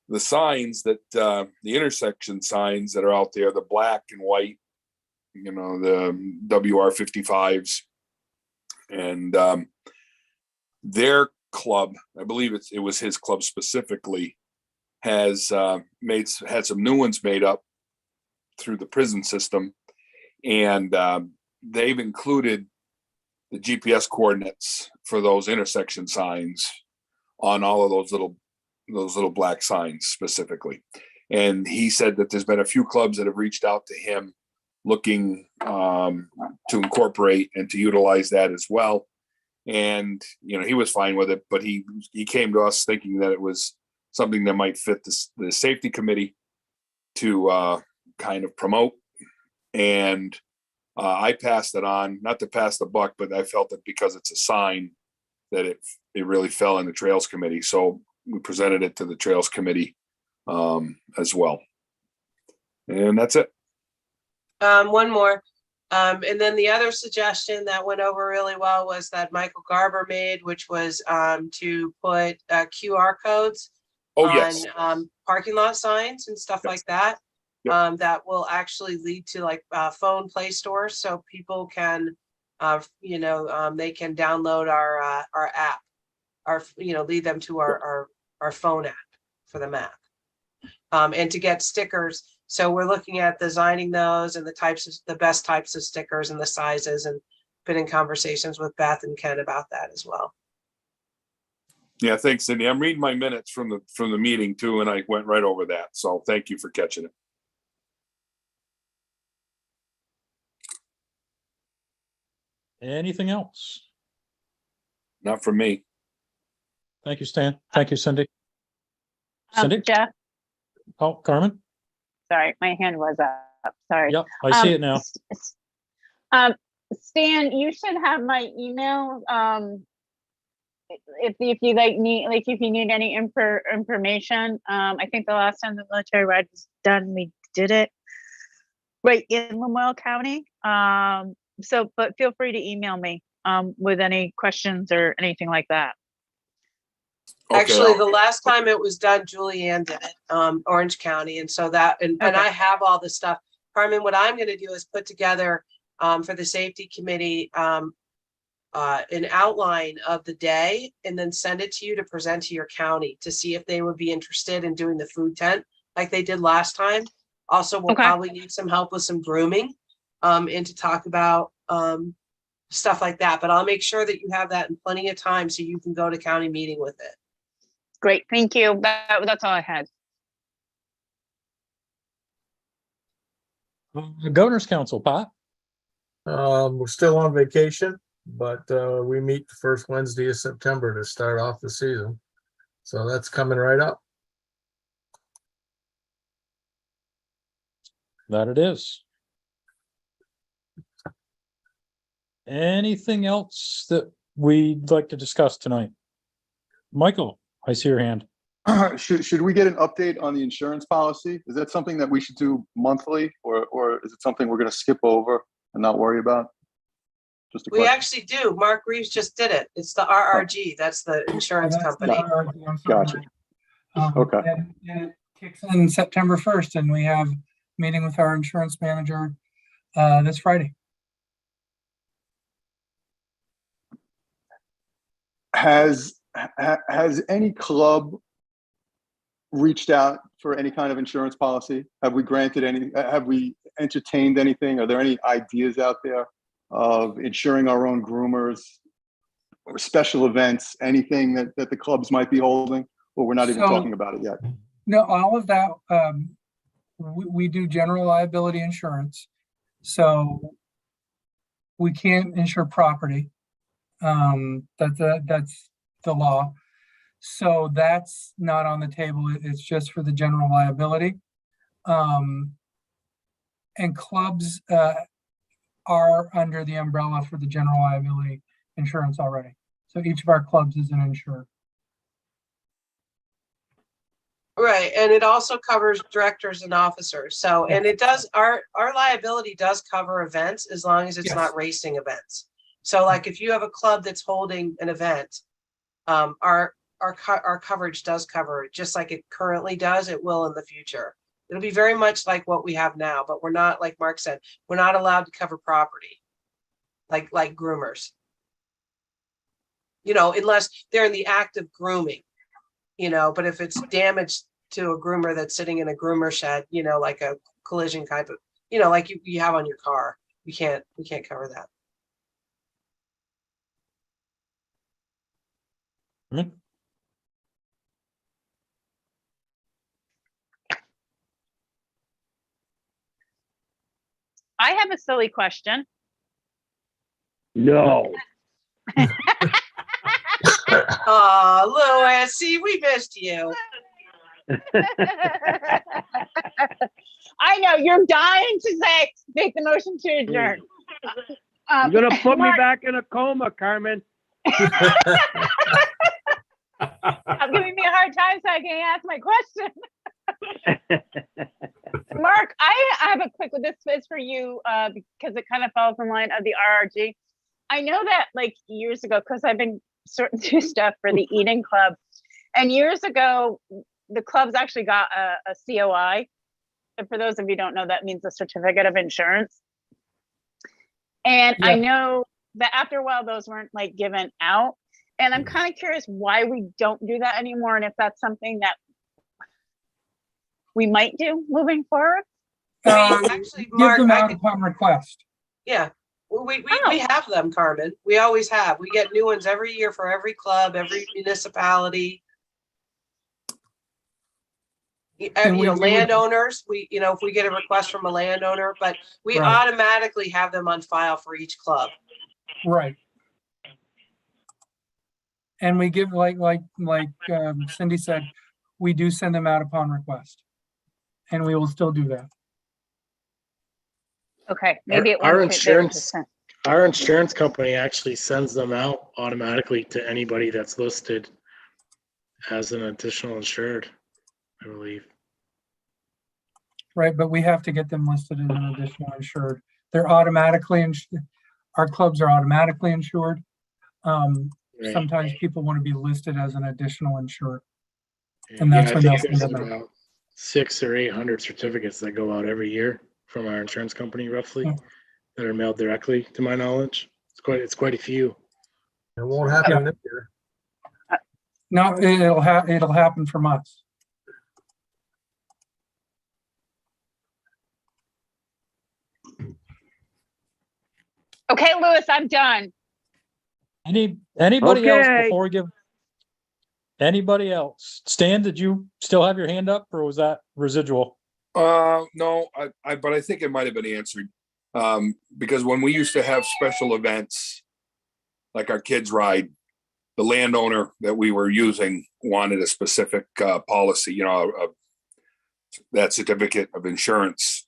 Speaker 11: the signs that the intersection signs that are out there, the black and white you know, the WR55s, and their club, I believe it was his club specifically, has had some new ones made up through the prison system, and they've included the GPS coordinates for those intersection signs on all of those little black signs specifically. And he said that there's been a few clubs that have reached out to him looking to incorporate and to utilize that as well. And, you know, he was fine with it, but he came to us thinking that it was something that might fit the safety committee to kind of promote. And I passed it on, not to pass the buck, but I felt that because it's a sign that it really fell in the Trails Committee. So we presented it to the Trails Committee as well. And that's it.
Speaker 3: One more. And then the other suggestion that went over really well was that Michael Garber made, which was to put QR codes on parking lot signs and stuff like that. That will actually lead to like phone play stores, so people can, they can download our app, lead them to our phone app for the map, and to get stickers. So we're looking at designing those and the best types of stickers and the sizes, and been in conversations with Beth and Ken about that as well.
Speaker 11: Yeah, thanks, Cindy. I'm reading my minutes from the meeting too, and I went right over that. So thank you for catching it.
Speaker 2: Anything else?
Speaker 11: Not from me.
Speaker 2: Thank you, Stan. Thank you, Cindy. Cindy?
Speaker 7: Jeff,
Speaker 2: Oh, Carmen?
Speaker 7: sorry, my hand was up. Sorry.
Speaker 2: Yep, I see it now.
Speaker 7: Stan, you should have my email. If you if you need any information, I think the last time the military ride was done, we did it right in Lamoille County. But feel free to email me with any questions or anything like that.
Speaker 3: Actually, the last time it was done, Julianne did it, Orange County. And so and I have all this stuff. Carmen, what I'm going to do is put together for the safety committee an outline of the day, and then send it to you to present to your county to see if they would be interested in doing the food tent like they did last time. Also, we'll probably need some help with some grooming and to talk about stuff like that. But I'll make sure that you have that in plenty of time so you can go to county meeting with it.
Speaker 7: Great, thank you. That's all I had.
Speaker 2: The Governor's Council, Pat?
Speaker 20: We're still on vacation, but we meet the first Wednesday of September to start off the season. So that's coming right up.
Speaker 2: That it is. Anything else that we'd like to discuss tonight? Michael, I see your hand.
Speaker 10: Should we get an update on the insurance policy? Is that something that we should do monthly, or is it something we're going to skip over and not worry about? Just a
Speaker 3: We
Speaker 10: question.
Speaker 3: actually do. Mark Reeves just did it. It's the RRG. That's the insurance company.
Speaker 10: Gotcha. Okay.
Speaker 5: And it kicks in September 1st, and we have a meeting with our insurance manager this Friday.
Speaker 10: Has any club reached out for any kind of insurance policy? Have we granted any? Have we entertained anything? Are there any ideas out there of insuring our own groomers or special events? Anything that the clubs might be holding? Or we're not even talking about it yet?
Speaker 5: No, all of that. We do general liability insurance, so we can't insure property. That's the law. So that's not on the table. It's just for the general liability. And clubs are under the umbrella for the general liability insurance already. So each of our clubs is an insured.
Speaker 3: Right, and it also covers directors and officers. So, and it does, our liability does cover events as long as it's not racing events. So like if you have a club that's holding an event, our coverage does cover it, just like it currently does, it will in the future. It'll be very much like what we have now, but we're not, like Mark said, we're not allowed to cover property. Like groomers. You know, unless they're in the act of grooming, you know, but if it's damage to a groomer that's sitting in a groomer shed, you know, like a collision type of, you know, like you have on your car, we can't cover that.
Speaker 7: I have a silly question.
Speaker 9: No.
Speaker 3: Oh, Louis, see, we missed you.
Speaker 7: I know you're dying to say, make the motion to adjourn.
Speaker 9: You're gonna put me
Speaker 7: Mark,
Speaker 9: back in a coma, Carmen.
Speaker 7: I'm giving me a hard time so I can ask my question. Mark, I have a quick, this is for you, because it kind of falls in line of the RRG. I know that like years ago, because I've been sorting through stuff for the eating club, and years ago, the clubs actually got a COI. And for those of you who don't know, that means a certificate of insurance. And I know that after a while, those weren't like given out. And I'm kind of curious why we don't do that anymore, and if that's something that we might do moving forward.
Speaker 3: Actually,
Speaker 5: Give
Speaker 3: Mark,
Speaker 5: them out upon request.
Speaker 3: Yeah, we have them, Carmen. We always have. We get new ones every year for every club, every municipality. You know, landowners, you know, if we get a request from a landowner, but we automatically have them on file for each club.
Speaker 5: Right. And we give, like Cindy said, we do send them out upon request. And we will still do that.
Speaker 7: Okay, maybe it
Speaker 1: Our
Speaker 7: wouldn't fit there.
Speaker 1: our insurance company actually sends them out automatically to anybody that's listed as an additional insured, I believe.
Speaker 5: Right, but we have to get them listed as an additional insured. They're automatically, our clubs are automatically insured. Sometimes people want to be listed as an additional insured. And that's when they'll send them out.
Speaker 1: About 600 or 800 certificates that go out every year from our insurance company, roughly, that are mailed directly, to my knowledge. It's quite a few.
Speaker 20: It won't happen this year.
Speaker 5: No, it'll happen from us.
Speaker 7: Okay, Louis, I'm done.
Speaker 2: Anybody else
Speaker 9: Okay.
Speaker 2: before we give? Anybody else? Stan, did you still have your hand up, or was that residual?
Speaker 11: No, but I think it might have been answered. Because when we used to have special events, like our kids ride, the landowner that we were using wanted a specific policy, you know, that certificate of insurance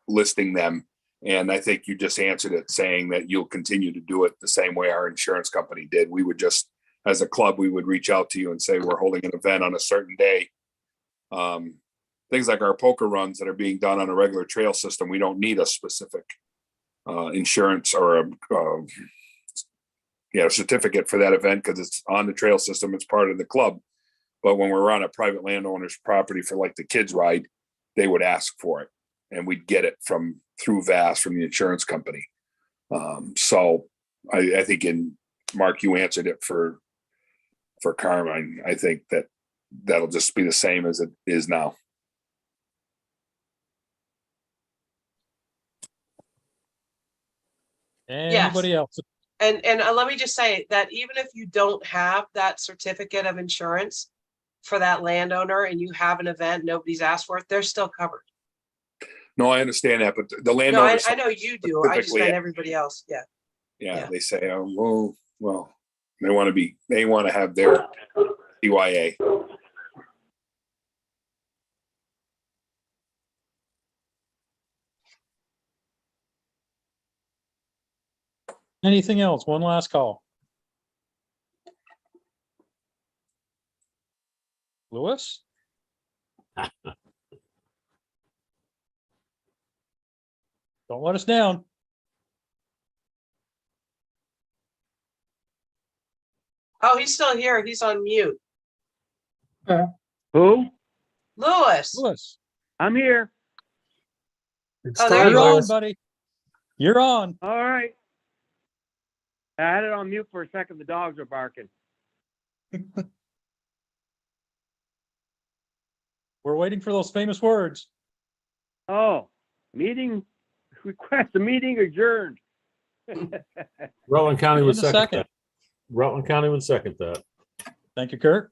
Speaker 11: listing them. And I think you just answered it, saying that you'll continue to do it the same way our insurance company did. We would just, as a club, we would reach out to you and say, we're holding an event on a certain day. Things like our poker runs that are being done on a regular trail system, we don't need a specific insurance or a certificate for that event because it's on the trail system. It's part of the club. But when we're on a private landowner's property for like the kids ride, they would ask for it, and we'd get it through VAS from the insurance company. So I think Mark, you answered it for Carmine. I think that'll just be the same as it is now.
Speaker 2: Anybody else?
Speaker 3: And let me just say that even if you don't have that certificate of insurance for that landowner and you have an event, nobody's asked for it, they're still covered.
Speaker 11: No, I understand that, but the
Speaker 3: No,
Speaker 11: landowner.
Speaker 3: I know you do. I just meant everybody else. Yeah.
Speaker 11: Yeah, they say, oh, well, they want to have their CYA.
Speaker 2: Anything else? One last call. Louis? Don't let us down.
Speaker 3: Oh, he's still here. He's on mute.
Speaker 9: Who?
Speaker 3: Louis.
Speaker 2: Louis.
Speaker 9: I'm here.
Speaker 20: It's
Speaker 3: Oh, there
Speaker 20: time,
Speaker 3: you
Speaker 2: You're
Speaker 3: are.
Speaker 2: on,
Speaker 20: Louis.
Speaker 2: buddy. You're on.
Speaker 9: All right. I had it on mute for a second. The dogs are barking.
Speaker 2: We're waiting for those famous words.
Speaker 9: Oh, meeting, request a meeting adjourned.
Speaker 6: Rutland County would
Speaker 2: In a
Speaker 6: second
Speaker 2: second.
Speaker 6: that. Rutland County would second that.
Speaker 2: Thank you, Kurt.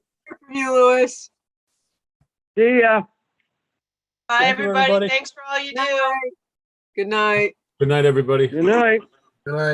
Speaker 18: You, Louis.
Speaker 9: See ya.
Speaker 3: Bye,
Speaker 2: Thank you,
Speaker 3: everybody.
Speaker 2: everybody.
Speaker 3: Thanks for all you do.
Speaker 18: Good night.
Speaker 6: Good night, everybody.
Speaker 9: Good night.
Speaker 20: Good night.